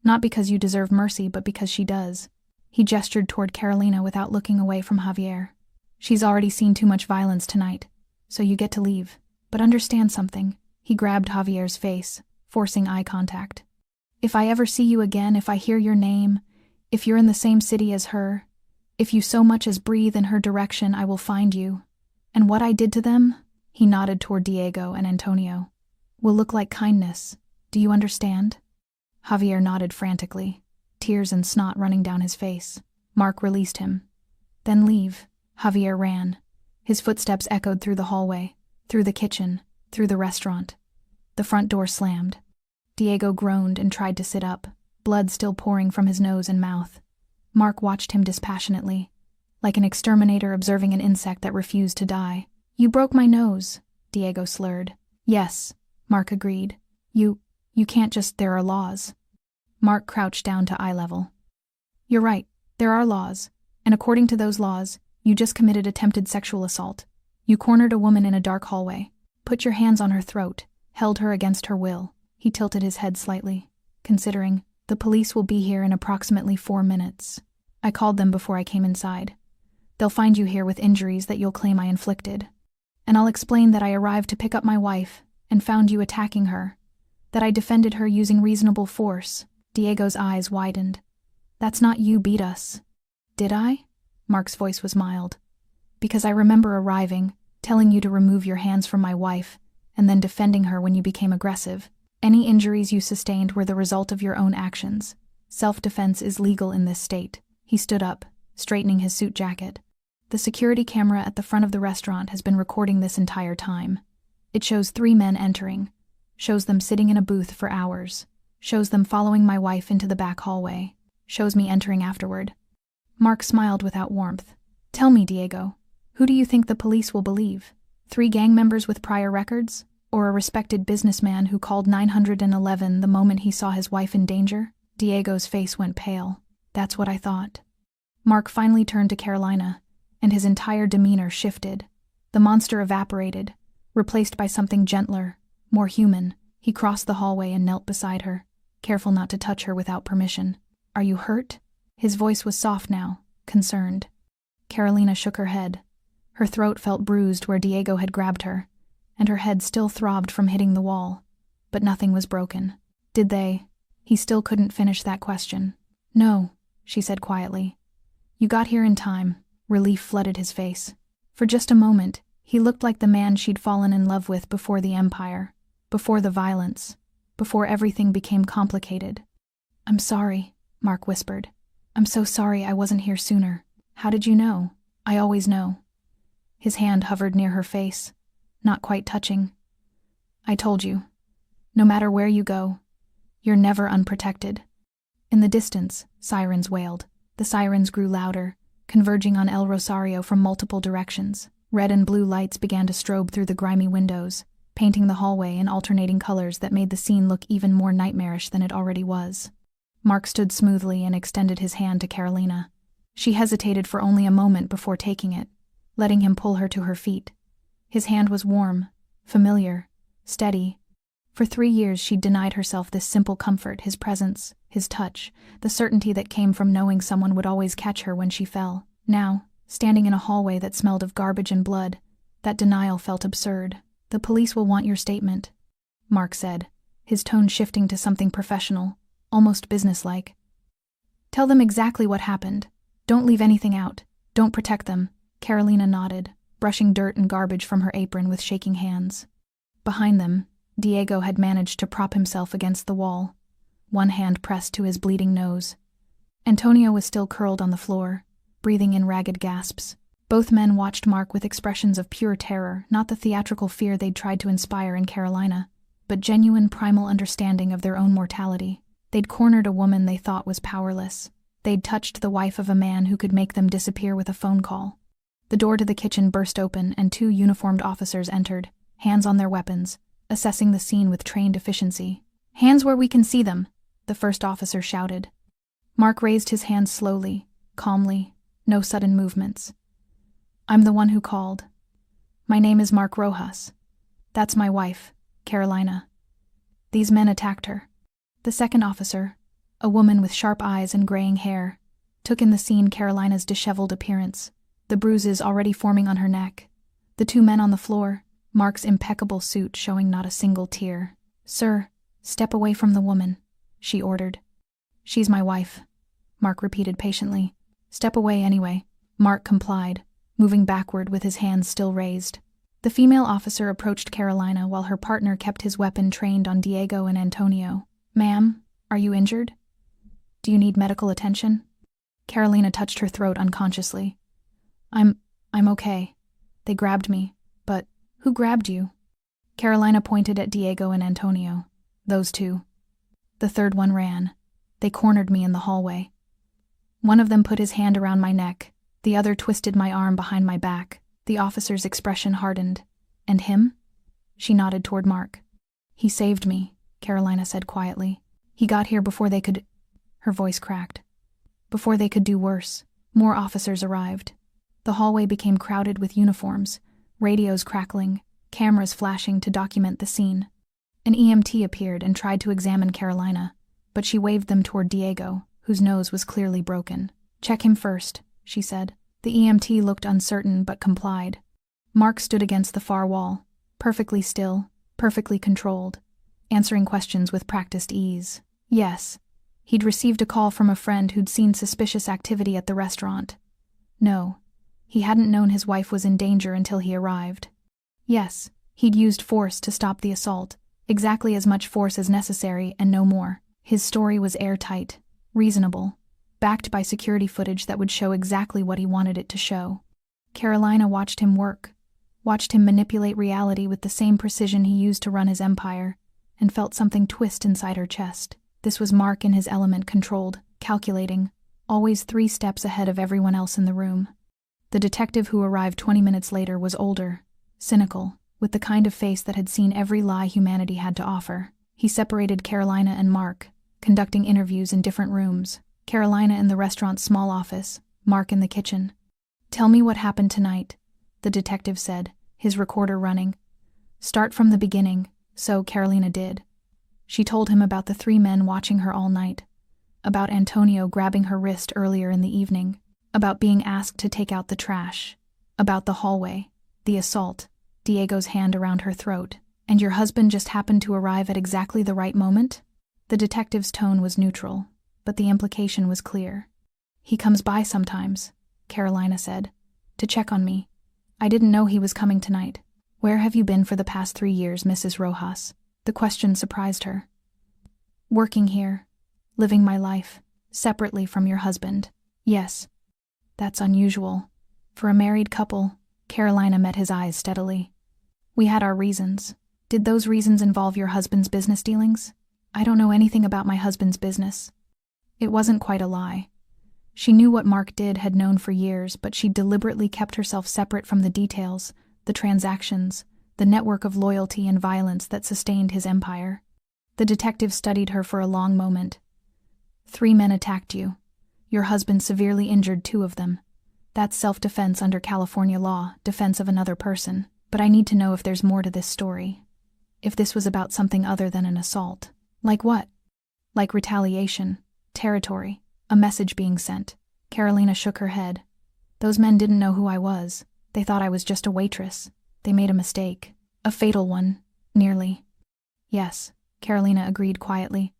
Not because you deserve mercy, but because she does." He gestured toward Carolina without looking away from Javier. "She's already seen too much violence tonight, so you get to leave. But understand something." He grabbed Javier's face, forcing eye contact. "If I ever see you again, if I hear your name, if you're in the same city as her, if you so much as breathe in her direction, I will find you. And what I did to them," he nodded toward Diego and Antonio, "will look like kindness. Do you understand?" Javier nodded frantically, tears and snot running down his face. Mark released him. "Then leave." Javier ran. His footsteps echoed through the hallway, through the kitchen, through the restaurant. The front door slammed. Diego groaned and tried to sit up, blood still pouring from his nose and mouth. Mark watched him dispassionately, like an exterminator observing an insect that refused to die. "You broke my nose," Diego slurred. "Yes," Mark agreed. You can't just, there are laws." Mark crouched down to eye level. "You're right, there are laws, and according to those laws, you just committed attempted sexual assault. You cornered a woman in a dark hallway, put your hands on her throat, held her against her will." He tilted his head slightly, considering, "The police will be here in approximately 4 minutes. I called them before I came inside. They'll find you here with injuries that you'll claim I inflicted. And I'll explain that I arrived to pick up my wife, and found you attacking her. That I defended her using reasonable force." Diego's eyes widened. "That's not you beat us." "Did I?" Mark's voice was mild. "Because I remember arriving, telling you to remove your hands from my wife, and then defending her when you became aggressive. Any injuries you sustained were the result of your own actions. Self-defense is legal in this state." He stood up, straightening his suit jacket. "The security camera at the front of the restaurant has been recording this entire time. It shows 3 men entering, shows them sitting in a booth for hours, shows them following my wife into the back hallway, shows me entering afterward." Mark smiled without warmth. "Tell me, Diego, who do you think the police will believe? 3 gang members with prior records? Or a respected businessman who called 911 the moment he saw his wife in danger?" Diego's face went pale. "That's what I thought." Mark finally turned to Carolina, and his entire demeanor shifted. The monster evaporated, replaced by something gentler, more human. He crossed the hallway and knelt beside her, careful not to touch her without permission. "Are you hurt?" His voice was soft now, concerned. Carolina shook her head. Her throat felt bruised where Diego had grabbed her, and her head still throbbed from hitting the wall. But nothing was broken. "Did they?" He still couldn't finish that question. "No," she said quietly. "You got here in time." Relief flooded his face. For just a moment, he looked like the man she'd fallen in love with before the Empire, before the violence, before everything became complicated. "I'm sorry," Mark whispered. "I'm so sorry I wasn't here sooner." "How did you know?" "I always know." His hand hovered near her face, not quite touching. "I told you. No matter where you go, you're never unprotected." In the distance, sirens wailed. The sirens grew louder, converging on El Rosario from multiple directions. Red and blue lights began to strobe through the grimy windows, painting the hallway in alternating colors that made the scene look even more nightmarish than it already was. Mark stood smoothly and extended his hand to Carolina. She hesitated for only a moment before taking it, letting him pull her to her feet. His hand was warm, familiar, steady. For 3 years she'd denied herself this simple comfort, his presence, his touch, the certainty that came from knowing someone would always catch her when she fell. Now, standing in a hallway that smelled of garbage and blood, that denial felt absurd. "The police will want your statement," Mark said, his tone shifting to something professional, almost businesslike. "Tell them exactly what happened. Don't leave anything out. Don't protect them." Carolina nodded, brushing dirt and garbage from her apron with shaking hands. Behind them, Diego had managed to prop himself against the wall, one hand pressed to his bleeding nose. Antonio was still curled on the floor, breathing in ragged gasps. Both men watched Mark with expressions of pure terror, not the theatrical fear they'd tried to inspire in Carolina, but genuine primal understanding of their own mortality. They'd cornered a woman they thought was powerless. They'd touched the wife of a man who could make them disappear with a phone call. The door to the kitchen burst open and 2 uniformed officers entered, hands on their weapons, assessing the scene with trained efficiency. "Hands where we can see them," the first officer shouted. Mark raised his hands slowly, calmly, no sudden movements. "I'm the one who called. My name is Mark Rojas. That's my wife, Carolina. These men attacked her." The second officer, a woman with sharp eyes and graying hair, took in the scene Carolina's disheveled appearance, the bruises already forming on her neck, the 2 men on the floor, Mark's impeccable suit showing not a single tear. "Sir, step away from the woman," she ordered. "She's my wife," Mark repeated patiently. "Step away anyway." Mark complied, moving backward with his hands still raised. The female officer approached Carolina while her partner kept his weapon trained on Diego and Antonio. "Ma'am, are you injured? Do you need medical attention?" Carolina touched her throat unconsciously. I'm okay. They grabbed me, but who grabbed you?" Carolina pointed at Diego and Antonio. "Those 2. The third one ran. They cornered me in the hallway. One of them put his hand around my neck, the other twisted my arm behind my back." The officer's expression hardened. "And him?" She nodded toward Mark. "He saved me," Carolina said quietly. "He got here before they could—" Her voice cracked. "Before they could do worse." More officers arrived. The hallway became crowded with uniforms, radios crackling, cameras flashing to document the scene. An EMT appeared and tried to examine Carolina, but she waved them toward Diego, whose nose was clearly broken. "Check him first," she said. The EMT looked uncertain but complied. Mark stood against the far wall, perfectly still, perfectly controlled, answering questions with practiced ease. Yes. He'd received a call from a friend who'd seen suspicious activity at the restaurant. No. He hadn't known his wife was in danger until he arrived. Yes. He'd used force to stop the assault, exactly as much force as necessary and no more. His story was airtight, reasonable, backed by security footage that would show exactly what he wanted it to show. Carolina watched him work, watched him manipulate reality with the same precision he used to run his empire, and felt something twist inside her chest. This was Mark in his element, controlled, calculating, always 3 steps ahead of everyone else in the room. The detective who arrived 20 minutes later was older, cynical, with the kind of face that had seen every lie humanity had to offer. He separated Carolina and Mark, conducting interviews in different rooms. Carolina in the restaurant's small office, Mark in the kitchen. "Tell me what happened tonight," the detective said, his recorder running. "Start from the beginning." So Carolina did. She told him about the 3 men watching her all night, about Antonio grabbing her wrist earlier in the evening, about being asked to take out the trash, about the hallway, the assault, Diego's hand around her throat. "And your husband just happened to arrive at exactly the right moment?" The detective's tone was neutral, but the implication was clear. "He comes by sometimes," Carolina said, "to check on me. I didn't know he was coming tonight." "Where have you been for the past 3 years, Mrs. Rojas?" The question surprised her. "Working here, living my life, separately from your husband." "Yes." "That's unusual. For a married couple," Carolina met his eyes steadily. "We had our reasons. Did those reasons involve your husband's business dealings?" "I don't know anything about my husband's business." It wasn't quite a lie. She knew what Mark did, had known for years, but she deliberately kept herself separate from the details, the transactions, the network of loyalty and violence that sustained his empire. The detective studied her for a long moment. 3 men attacked you. Your husband severely injured 2 of them. That's self-defense under California law, defense of another person. But I need to know if there's more to this story. If this was about something other than an assault. Like what? Like retaliation, territory, a message being sent. Carolina shook her head. "Those men didn't know who I was. They thought I was just a waitress. They made a mistake. A fatal one, nearly." "Yes," Carolina agreed quietly.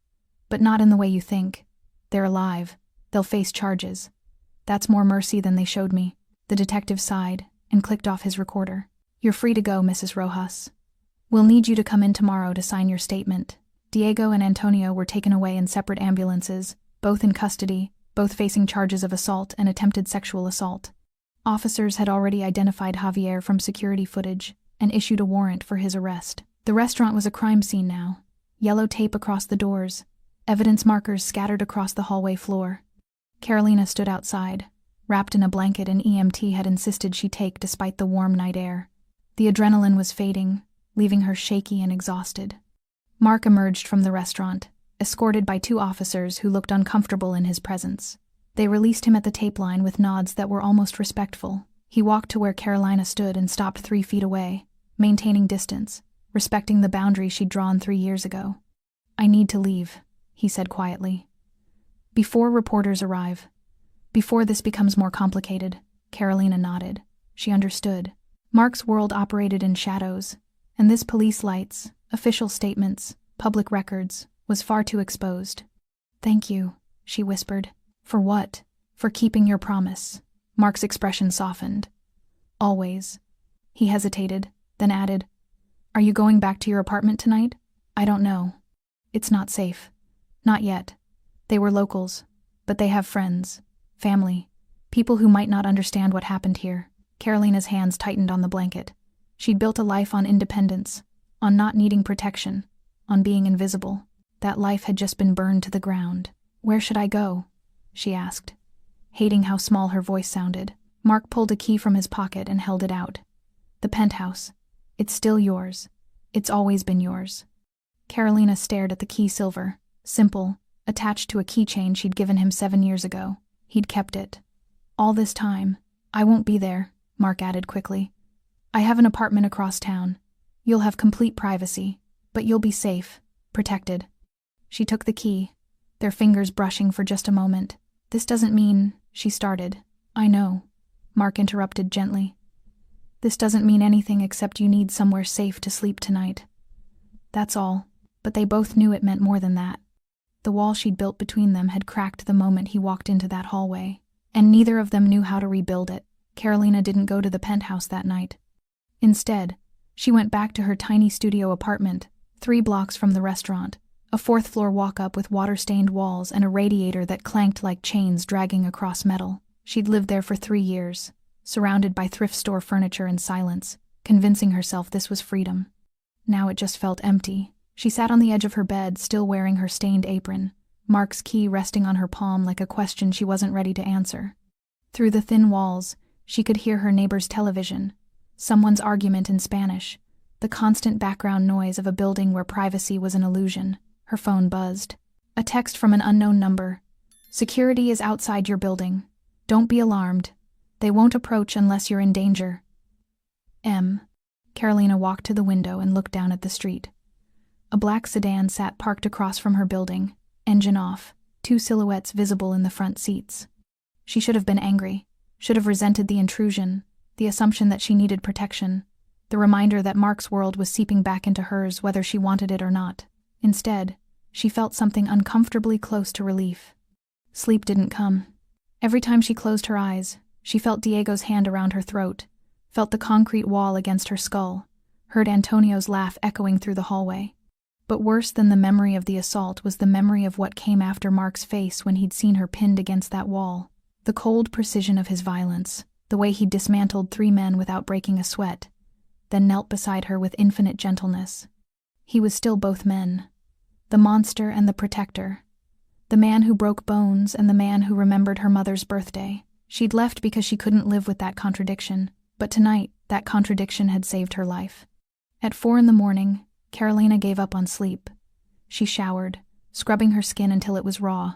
"But not in the way you think. They're alive. They'll face charges. That's more mercy than they showed me." The detective sighed and clicked off his recorder. "You're free to go, Mrs. Rojas. We'll need you to come in tomorrow to sign your statement." Diego and Antonio were taken away in separate ambulances, both in custody, both facing charges of assault and attempted sexual assault. Officers had already identified Javier from security footage and issued a warrant for his arrest. The restaurant was a crime scene now. Yellow tape across the doors, evidence markers scattered across the hallway floor. Carolina stood outside, wrapped in a blanket an EMT had insisted she take despite the warm night air. The adrenaline was fading, leaving her shaky and exhausted. Mark emerged from the restaurant, escorted by 2 officers who looked uncomfortable in his presence. They released him at the tape line with nods that were almost respectful. He walked to where Carolina stood and stopped 3 feet away, maintaining distance, respecting the boundary she'd drawn 3 years ago. "I need to leave," he said quietly. "Before reporters arrive. Before this becomes more complicated." Carolina nodded. She understood. Mark's world operated in shadows, and this police lights, official statements, public records, was far too exposed. "Thank you," she whispered. "For what?" "For keeping your promise." Mark's expression softened. "Always." He hesitated, then added, "Are you going back to your apartment tonight?" "I don't know. It's not safe. Not yet. They were locals, but they have friends, family, people who might not understand what happened here." Carolina's hands tightened on the blanket. She'd built a life on independence, on not needing protection, on being invisible. That life had just been burned to the ground. "Where should I go?" she asked, hating how small her voice sounded. Mark pulled a key from his pocket and held it out. "The penthouse. It's still yours. It's always been yours." Carolina stared at the key silver, simple, attached to a keychain she'd given him 7 years ago. He'd kept it. "All this time. I won't be there," Mark added quickly. "I have an apartment across town. You'll have complete privacy, but you'll be safe, protected." She took the key, their fingers brushing for just a moment. "This doesn't mean," she started. "I know," Mark interrupted gently. "This doesn't mean anything except you need somewhere safe to sleep tonight. That's all. But they both knew it meant more than that. The wall she'd built between them had cracked the moment he walked into that hallway, and neither of them knew how to rebuild it. Carolina didn't go to the penthouse that night. Instead, she went back to her tiny studio apartment, 3 blocks from the restaurant, a 4th-floor walk-up with water-stained walls and a radiator that clanked like chains dragging across metal. She'd lived there for 3 years, surrounded by thrift store furniture and silence, convincing herself this was freedom. Now it just felt empty. She sat on the edge of her bed, still wearing her stained apron, Mark's key resting on her palm like a question she wasn't ready to answer. Through the thin walls, she could hear her neighbor's television, someone's argument in Spanish, the constant background noise of a building where privacy was an illusion. Her phone buzzed. A text from an unknown number. "Security is outside your building. Don't be alarmed. They won't approach unless you're in danger." Carolina walked to the window and looked down at the street. A black sedan sat parked across from her building, engine off, 2 silhouettes visible in the front seats. She should have been angry, should have resented the intrusion, the assumption that she needed protection, the reminder that Mark's world was seeping back into hers whether she wanted it or not. Instead, she felt something uncomfortably close to relief. Sleep didn't come. Every time she closed her eyes, she felt Diego's hand around her throat, felt the concrete wall against her skull, heard Antonio's laugh echoing through the hallway. But worse than the memory of the assault was the memory of what came after Mark's face when he'd seen her pinned against that wall. The cold precision of his violence, the way he dismantled 3 men without breaking a sweat, then knelt beside her with infinite gentleness. He was still both men. The monster and the protector. The man who broke bones and the man who remembered her mother's birthday. She'd left because she couldn't live with that contradiction, but tonight, that contradiction had saved her life. At 4 a.m, Carolina gave up on sleep. She showered, scrubbing her skin until it was raw,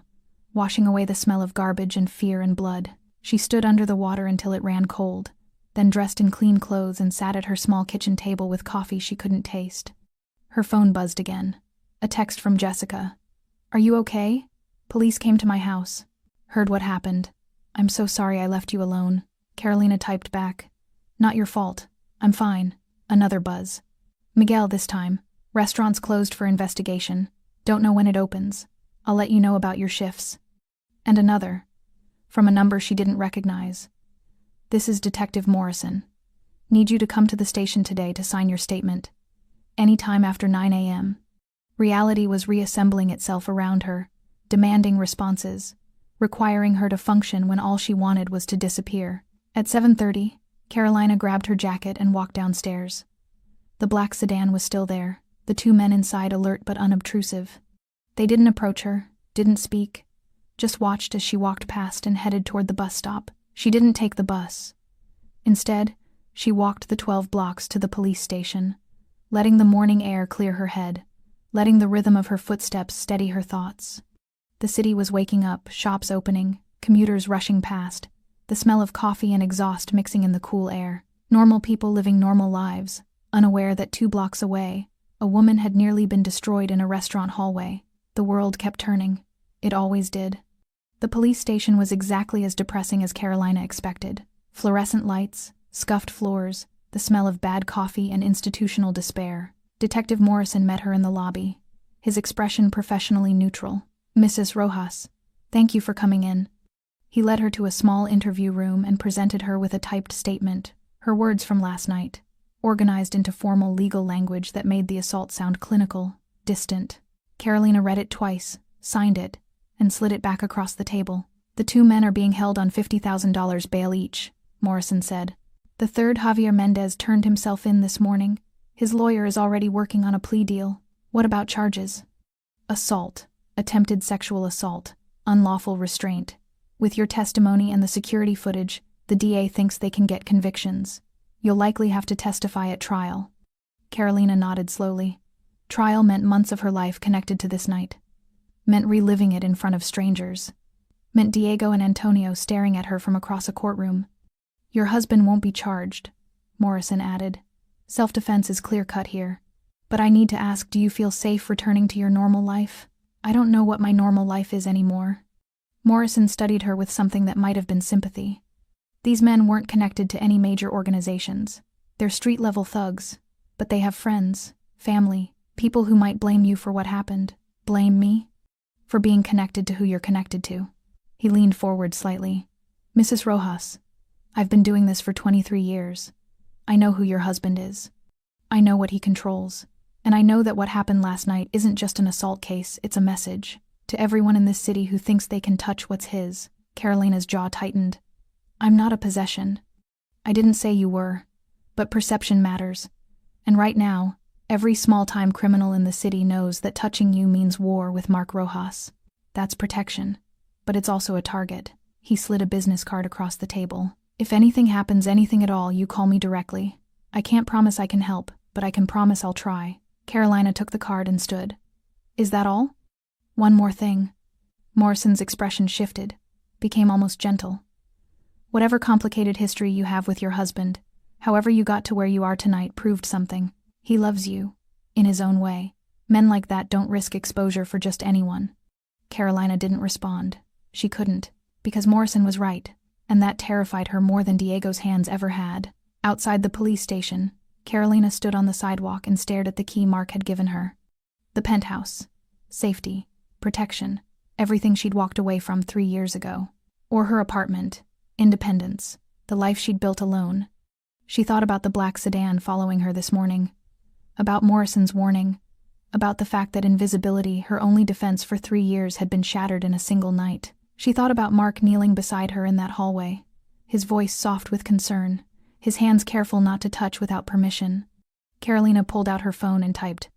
washing away the smell of garbage and fear and blood. She stood under the water until it ran cold, then dressed in clean clothes and sat at her small kitchen table with coffee she couldn't taste. Her phone buzzed again. A text from Jessica. "Are you okay? Police came to my house. Heard what happened. I'm so sorry I left you alone." Carolina typed back. "Not your fault. I'm fine." Another buzz. "Miguel this time. Restaurant's closed for investigation. Don't know when it opens. I'll let you know about your shifts." And another. From a number she didn't recognize. "This is Detective Morrison. Need you to come to the station today to sign your statement. Any time after 9 a.m. Reality was reassembling itself around her, demanding responses, requiring her to function when all she wanted was to disappear. At 7:30, Carolina grabbed her jacket and walked downstairs. The black sedan was still there, the 2 men inside alert but unobtrusive. They didn't approach her, didn't speak, just watched as she walked past and headed toward the bus stop. She didn't take the bus. Instead, she walked the 12 blocks to the police station, letting the morning air clear her head, letting the rhythm of her footsteps steady her thoughts. The city was waking up, shops opening, commuters rushing past, the smell of coffee and exhaust mixing in the cool air. Normal people living normal lives, unaware that 2 blocks away, a woman had nearly been destroyed in a restaurant hallway. The world kept turning. It always did. The police station was exactly as depressing as Carolina expected. Fluorescent lights, scuffed floors, the smell of bad coffee and institutional despair. Detective Morrison met her in the lobby, his expression professionally neutral. "Mrs. Rojas, thank you for coming in." He led her to a small interview room and presented her with a typed statement, her words from last night, organized into formal legal language that made the assault sound clinical, distant. Carolina read it twice, signed it, and slid it back across the table. "The 2 men are being held on $50,000 bail each," Morrison said. "The 3rd, Javier Mendez, turned himself in this morning. His lawyer is already working on a plea deal." "What about charges?" "Assault, attempted sexual assault, unlawful restraint. With your testimony and the security footage, the DA thinks they can get convictions. You'll likely have to testify at trial." Carolina nodded slowly. Trial meant months of her life connected to this night. Meant reliving it in front of strangers. Meant Diego and Antonio staring at her from across a courtroom. "Your husband won't be charged," Morrison added. "Self-defense is clear-cut here. But I need to ask, do you feel safe returning to your normal life?" "I don't know what my normal life is anymore." Morrison studied her with something that might have been sympathy. These men weren't connected to any major organizations. They're street-level thugs, but they have friends, family, People who might blame you for what happened. Blame me? For being connected to who you're connected to. He leaned forward slightly. Mrs. Rojas, I've been doing this for 23 years. I know who your husband is. I know what he controls. And I know that what happened last night isn't just an assault case, it's a message. To everyone in this city who thinks they can touch what's his. Carolina's jaw tightened. I'm not a possession. I didn't say you were. But perception matters. And right now, every small-time criminal in the city knows that touching you means war with Mark Rojas. That's protection. But it's also a target. He slid a business card across the table. If anything happens, anything at all, you call me directly. I can't promise I can help, but I can promise I'll try. Carolina took the card and stood. Is that all? One more thing. Morrison's expression shifted, became almost gentle. Whatever complicated history you have with your husband, however you got to where you are tonight proved something. He loves you, in his own way. Men like that don't risk exposure for just anyone. Carolina didn't respond. She couldn't, because Morrison was right, and that terrified her more than Diego's hands ever had. Outside the police station, Carolina stood on the sidewalk and stared at the key Mark had given her. The penthouse. Safety. Protection. Everything she'd walked away from 3 years ago. Or her apartment. Independence. The life she'd built alone. She thought about the black sedan following her this morning. About Morrison's warning. About the fact that invisibility, her only defense for 3 years, had been shattered in a single night. She thought about Mark kneeling beside her in that hallway. His voice soft with concern. His hands careful not to touch without permission. Carolina pulled out her phone and typed,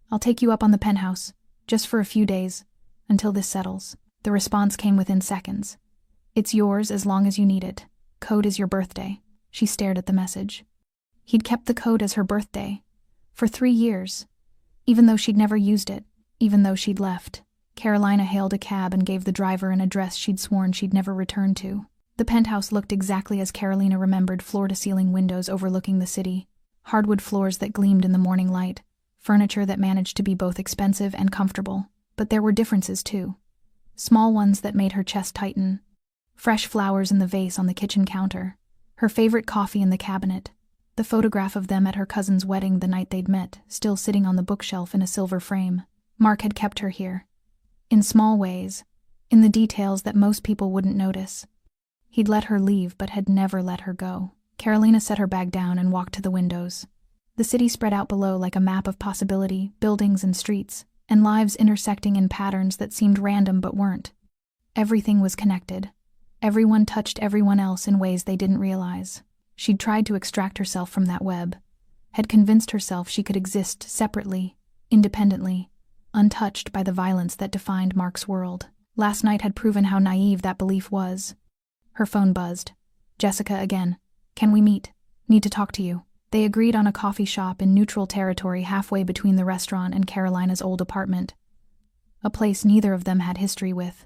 I'll take you up on the penthouse. Just for a few days. Until this settles. The response came within seconds. It's yours as long as you need it. Code is your birthday. She stared at the message. He'd kept the code as her birthday. For 3 years. Even though she'd never used it. Even though she'd left. Carolina hailed a cab and gave the driver an address she'd sworn she'd never return to. The penthouse looked exactly as Carolina remembered, floor-to-ceiling windows overlooking the city. Hardwood floors that gleamed in the morning light. Furniture that managed to be both expensive and comfortable. But there were differences, too. Small ones that made her chest tighten. Fresh flowers in the vase on the kitchen counter. Her favorite coffee in the cabinet. The photograph of them at her cousin's wedding the night they'd met, still sitting on the bookshelf in a silver frame. Mark had kept her here. In small ways. In the details that most people wouldn't notice. He'd let her leave but had never let her go. Carolina set her bag down and walked to the windows. The city spread out below like a map of possibility, buildings and streets, and lives intersecting in patterns that seemed random but weren't. Everything was connected. Everyone touched everyone else in ways they didn't realize. She'd tried to extract herself from that web. Had convinced herself she could exist separately, independently, untouched by the violence that defined Mark's world. Last night had proven how naive that belief was. Her phone buzzed. Jessica again. Can we meet? Need to talk to you. They agreed on a coffee shop in neutral territory halfway between the restaurant and Carolina's old apartment. A place neither of them had history with.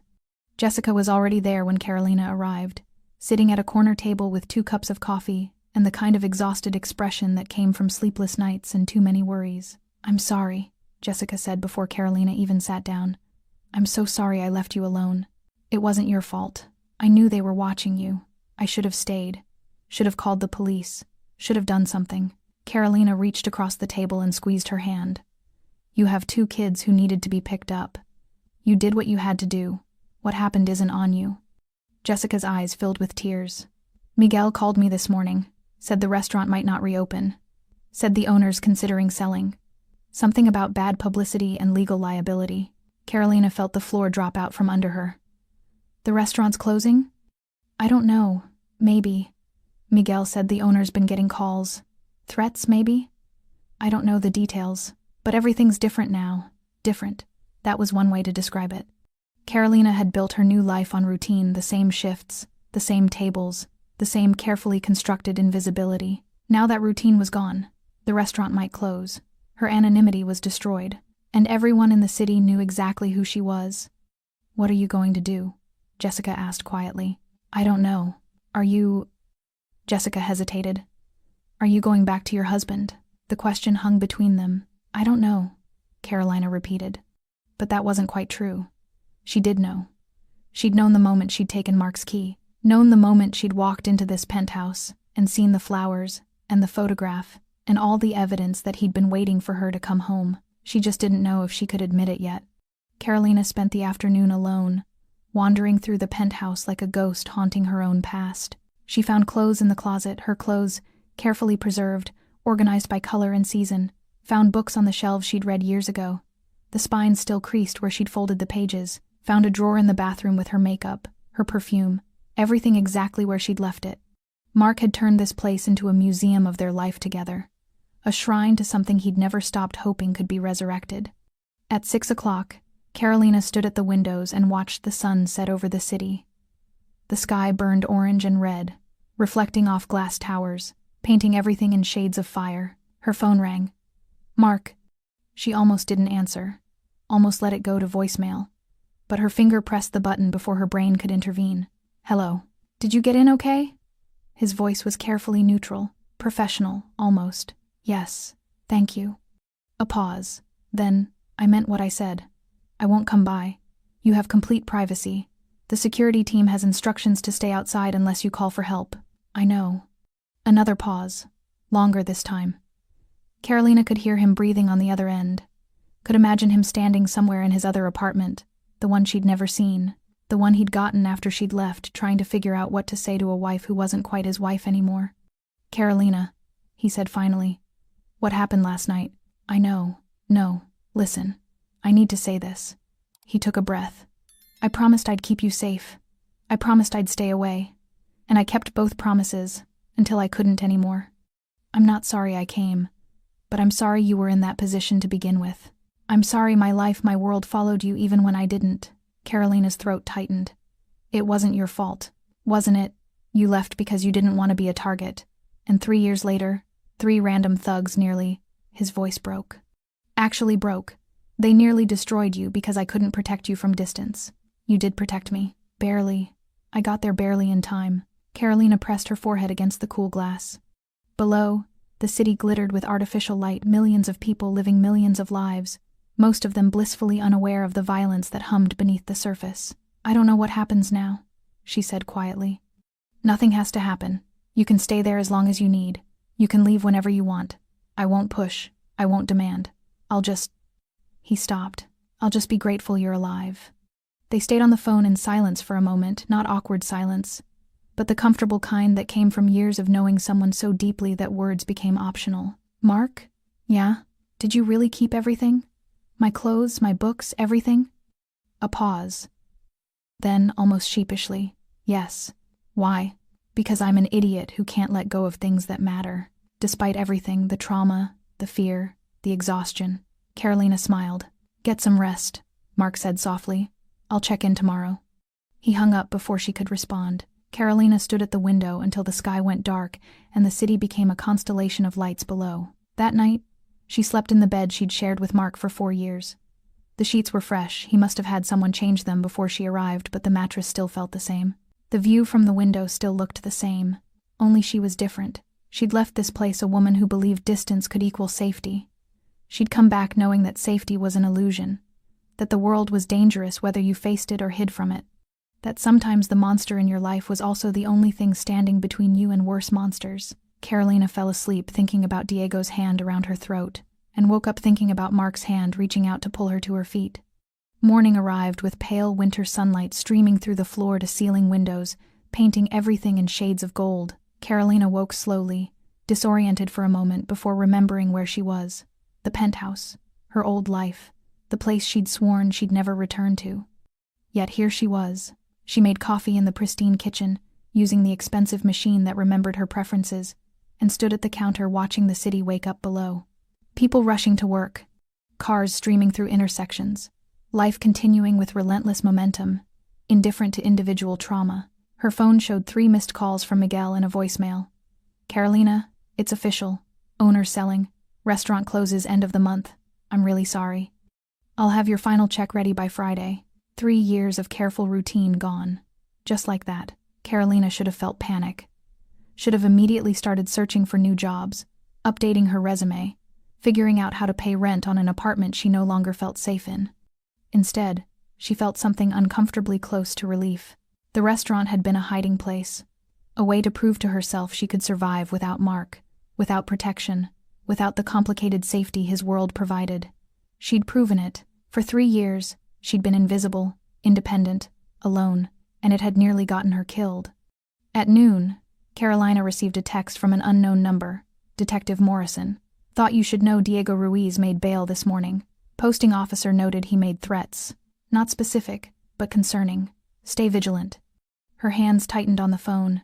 Jessica was already there when Carolina arrived, sitting at a corner table with 2 cups of coffee and the kind of exhausted expression that came from sleepless nights and too many worries. I'm sorry, Jessica said before Carolina even sat down. I'm so sorry I left you alone. It wasn't your fault. I knew they were watching you. I should have stayed. Should have called the police. Should have done something. Carolina reached across the table and squeezed her hand. You have 2 kids who needed to be picked up. You did what you had to do. What happened isn't on you. Jessica's eyes filled with tears. Miguel called me this morning. Said the restaurant might not reopen. Said the owner's considering selling. Something about bad publicity and legal liability. Carolina felt the floor drop out from under her. The restaurant's closing? I don't know. Maybe. Miguel said the owner's been getting calls. Threats, maybe? I don't know the details. But everything's different now. Different. That was one way to describe it. Carolina had built her new life on routine, the same shifts, the same tables, the same carefully constructed invisibility. Now that routine was gone. The restaurant might close. Her anonymity was destroyed. And everyone in the city knew exactly who she was. What are you going to do? Jessica asked quietly. I don't know. Are you... Jessica hesitated. Are you going back to your husband? The question hung between them. I don't know, Carolina repeated. But that wasn't quite true. She did know. She'd known the moment she'd taken Mark's key, known the moment she'd walked into this penthouse and seen the flowers and the photograph and all the evidence that he'd been waiting for her to come home. She just didn't know if she could admit it yet. Carolina spent the afternoon alone, wandering through the penthouse like a ghost haunting her own past. She found clothes in the closet, her clothes carefully preserved, organized by color and season, found books on the shelves she'd read years ago, the spines still creased where she'd folded the pages, found a drawer in the bathroom with her makeup, her perfume, everything exactly where she'd left it. Mark had turned this place into a museum of their life together, a shrine to something he'd never stopped hoping could be resurrected. At 6 o'clock, Carolina stood at the windows and watched the sun set over the city. The sky burned orange and red, reflecting off glass towers, painting everything in shades of fire. Her phone rang. Mark. She almost didn't answer, almost let it go to voicemail. But her finger pressed the button before her brain could intervene. Hello. Did you get in okay? His voice was carefully neutral, professional, almost. Yes, thank you. A pause. Then, I meant what I said. I won't come by. You have complete privacy. The security team has instructions to stay outside unless you call for help. I know. Another pause. Longer this time. Carolina could hear him breathing on the other end. Could imagine him standing somewhere in his other apartment, the one she'd never seen, the one he'd gotten after she'd left, trying to figure out what to say to a wife who wasn't quite his wife anymore. Carolina, he said finally. What happened last night? I know. No, listen. I need to say this. He took a breath. I promised I'd keep you safe. I promised I'd stay away. And I kept both promises, until I couldn't anymore. I'm not sorry I came, but I'm sorry you were in that position to begin with. I'm sorry my life, my world followed you even when I didn't. Carolina's throat tightened. It wasn't your fault, wasn't it? You left because you didn't want to be a target. And 3 years later, 3 random thugs nearly, his voice broke. Actually broke. They nearly destroyed you because I couldn't protect you from distance. You did protect me. Barely. I got there barely in time. Carolina pressed her forehead against the cool glass. Below, the city glittered with artificial light, millions of people living millions of lives, most of them blissfully unaware of the violence that hummed beneath the surface. I don't know what happens now, she said quietly. Nothing has to happen. You can stay there as long as you need. You can leave whenever you want. I won't push. I won't demand. I'll just... He stopped. I'll just be grateful you're alive. They stayed on the phone in silence for a moment, not awkward silence, but the comfortable kind that came from years of knowing someone so deeply that words became optional. Mark? Yeah? Did you really keep everything? My clothes, my books, everything? A pause. Then, almost sheepishly, yes. Why? Because I'm an idiot who can't let go of things that matter. Despite everything, the trauma, the fear, the exhaustion. Carolina smiled. Get some rest, Mark said softly. I'll check in tomorrow. He hung up before she could respond. Carolina stood at the window until the sky went dark and the city became a constellation of lights below. That night, she slept in the bed she'd shared with Mark for 4 years. The sheets were fresh. He must have had someone change them before she arrived, but the mattress still felt the same. The view from the window still looked the same. Only she was different. She'd left this place a woman who believed distance could equal safety. She'd come back knowing that safety was an illusion, that the world was dangerous whether you faced it or hid from it, that sometimes the monster in your life was also the only thing standing between you and worse monsters. Carolina fell asleep thinking about Diego's hand around her throat, and woke up thinking about Mark's hand reaching out to pull her to her feet. Morning arrived with pale winter sunlight streaming through the floor-to-ceiling windows, painting everything in shades of gold. Carolina woke slowly, disoriented for a moment before remembering where she was. The penthouse, her old life, the place she'd sworn she'd never return to. Yet here she was. She made coffee in the pristine kitchen, using the expensive machine that remembered her preferences, and stood at the counter watching the city wake up below. People rushing to work, cars streaming through intersections, life continuing with relentless momentum, indifferent to individual trauma. Her phone showed 3 missed calls from Miguel and a voicemail. Carolina, it's official. Owner selling. Restaurant closes end of the month. I'm really sorry. I'll have your final check ready by Friday. 3 years of careful routine gone. Just like that. Carolina should have felt panic. Should have immediately started searching for new jobs, updating her resume, figuring out how to pay rent on an apartment she no longer felt safe in. Instead, she felt something uncomfortably close to relief. The restaurant had been a hiding place, a way to prove to herself she could survive without Mark, without protection, without the complicated safety his world provided. She'd proven it. For 3 years, she'd been invisible, independent, alone, and it had nearly gotten her killed. At noon, Carolina received a text from an unknown number. Detective Morrison. Thought you should know Diego Ruiz made bail this morning. Posting officer noted he made threats. Not specific, but concerning. Stay vigilant. Her hands tightened on the phone.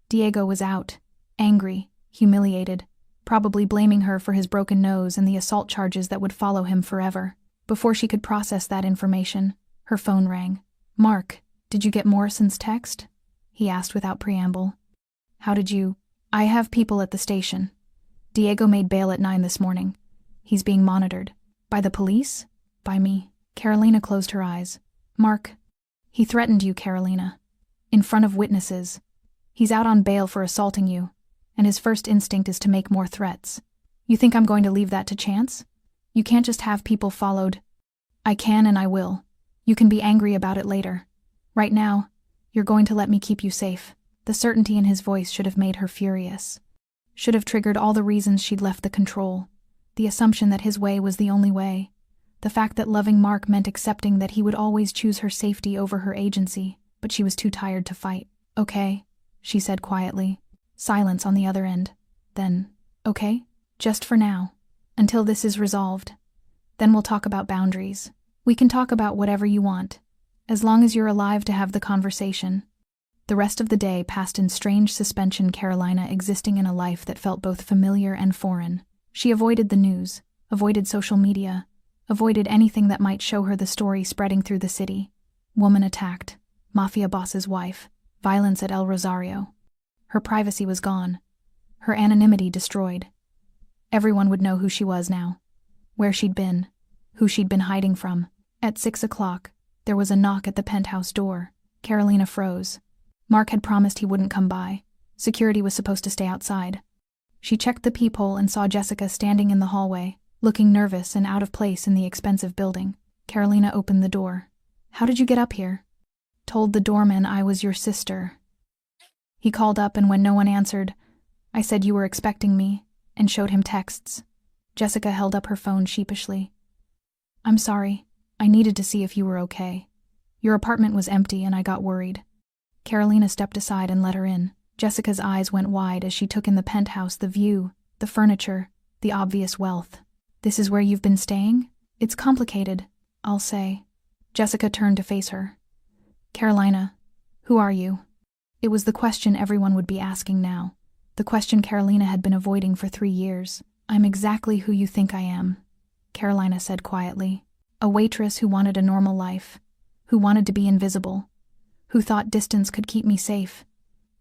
Diego was out. Angry, humiliated, probably blaming her for his broken nose and the assault charges that would follow him forever. Before she could process that information, her phone rang. "Mark, did you get Morrison's text?" he asked without preamble. "How did you—" "I have people at the station. Diego made bail at 9 this morning. He's being monitored." "By the police?" "By me." Carolina closed her eyes. "Mark, he threatened you, Carolina. In front of witnesses. He's out on bail for assaulting you, and his first instinct is to make more threats. You think I'm going to leave that to chance? You can't just have people followed." "I can and I will. You can be angry about it later. Right now, you're going to let me keep you safe." The certainty in his voice should have made her furious. Should have triggered all the reasons she'd left the control. The assumption that his way was the only way. The fact that loving Mark meant accepting that he would always choose her safety over her agency, but she was too tired to fight. "Okay," she said quietly. Silence on the other end. Then, "Okay? Just for now. Until this is resolved. Then we'll talk about boundaries. We can talk about whatever you want, as long as you're alive to have the conversation." The rest of the day passed in strange suspension, Carolina existing in a life that felt both familiar and foreign. She avoided the news, avoided social media, avoided anything that might show her the story spreading through the city. Woman attacked, Mafia boss's wife, violence at El Rosario. Her privacy was gone, her anonymity destroyed. Everyone would know who she was now, where she'd been, who she'd been hiding from. At 6 o'clock, there was a knock at the penthouse door. Carolina froze. Mark had promised he wouldn't come by. Security was supposed to stay outside. She checked the peephole and saw Jessica standing in the hallway, looking nervous and out of place in the expensive building. Carolina opened the door. "How did you get up here?" "Told the doorman I was your sister. He called up, and when no one answered, I said you were expecting me, and showed him texts." Jessica held up her phone sheepishly. "I'm sorry. I needed to see if you were okay. Your apartment was empty and I got worried." Carolina stepped aside and let her in. Jessica's eyes went wide as she took in the penthouse, the view, the furniture, the obvious wealth. "This is where you've been staying? It's complicated, I'll say." Jessica turned to face her. "Carolina, who are you?" It was the question everyone would be asking now. The question Carolina had been avoiding for 3 years. "I'm exactly who you think I am," Carolina said quietly. "A waitress who wanted a normal life, who wanted to be invisible, who thought distance could keep me safe.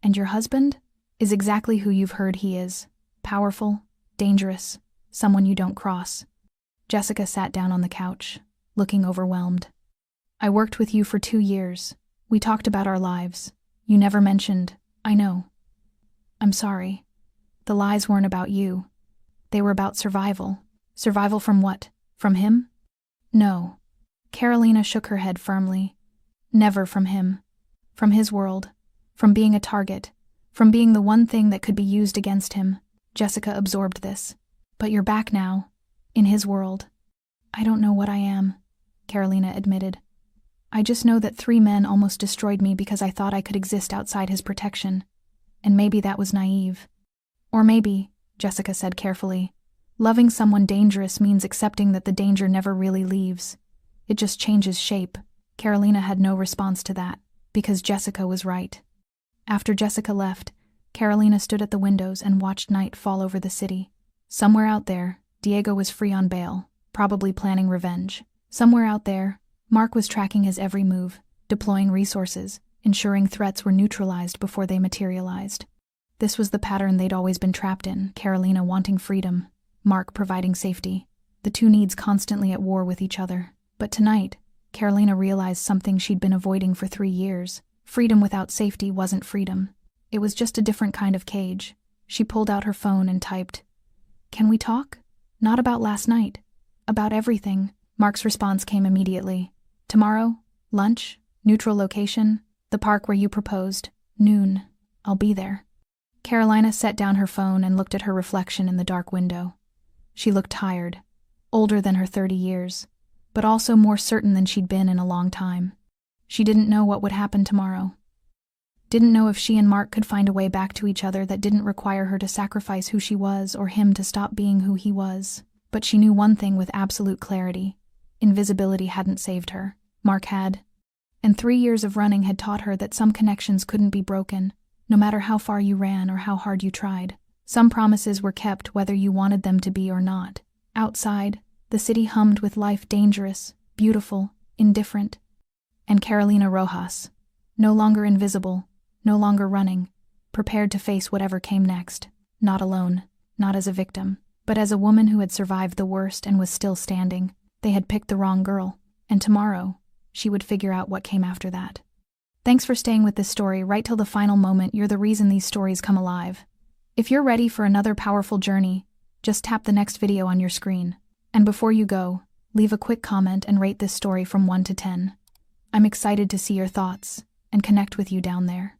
And your husband is exactly who you've heard he is. Powerful, dangerous, someone you don't cross." Jessica sat down on the couch, looking overwhelmed. "I worked with you for 2 years. We talked about our lives. You never mentioned, I know. I'm sorry. The lies weren't about you. They were about survival." "Survival from what? From him?" "No." Carolina shook her head firmly. "Never from him. From his world. From being a target. From being the one thing that could be used against him." Jessica absorbed this. "But you're back now. In his world." "I don't know what I am," Carolina admitted. "I just know that 3 men almost destroyed me because I thought I could exist outside his protection. And maybe that was naive. Or maybe," Jessica said carefully, "loving someone dangerous means accepting that the danger never really leaves. It just changes shape." Carolina had no response to that, because Jessica was right. After Jessica left, Carolina stood at the windows and watched night fall over the city. Somewhere out there, Diego was free on bail, probably planning revenge. Somewhere out there, Mark was tracking his every move, deploying resources, ensuring threats were neutralized before they materialized. This was the pattern they'd always been trapped in, Carolina wanting freedom, Mark providing safety, the two needs constantly at war with each other. But tonight, Carolina realized something she'd been avoiding for 3 years. Freedom without safety wasn't freedom. It was just a different kind of cage. She pulled out her phone and typed, "Can we talk? Not about last night. About everything." Mark's response came immediately. "Tomorrow? Lunch? Neutral location? The park where you proposed? Noon. I'll be there." Carolina set down her phone and looked at her reflection in the dark window. She looked tired. older than her 30 years, but also more certain than she'd been in a long time. She didn't know what would happen tomorrow. Didn't know if she and Mark could find a way back to each other that didn't require her to sacrifice who she was or him to stop being who he was. But she knew one thing with absolute clarity. Invisibility hadn't saved her. Mark had. And 3 years of running had taught her that some connections couldn't be broken, no matter how far you ran or how hard you tried. Some promises were kept whether you wanted them to be or not. Outside, the city hummed with life, dangerous, beautiful, indifferent. And Carolina Rojas, no longer invisible, no longer running, prepared to face whatever came next, not alone, not as a victim, but as a woman who had survived the worst and was still standing. They had picked the wrong girl, and tomorrow, she would figure out what came after that. Thanks for staying with this story right till the final moment. You're the reason these stories come alive. If you're ready for another powerful journey, just tap the next video on your screen. And before you go, leave a quick comment and rate this story from 1 to 10. I'm excited to see your thoughts and connect with you down there.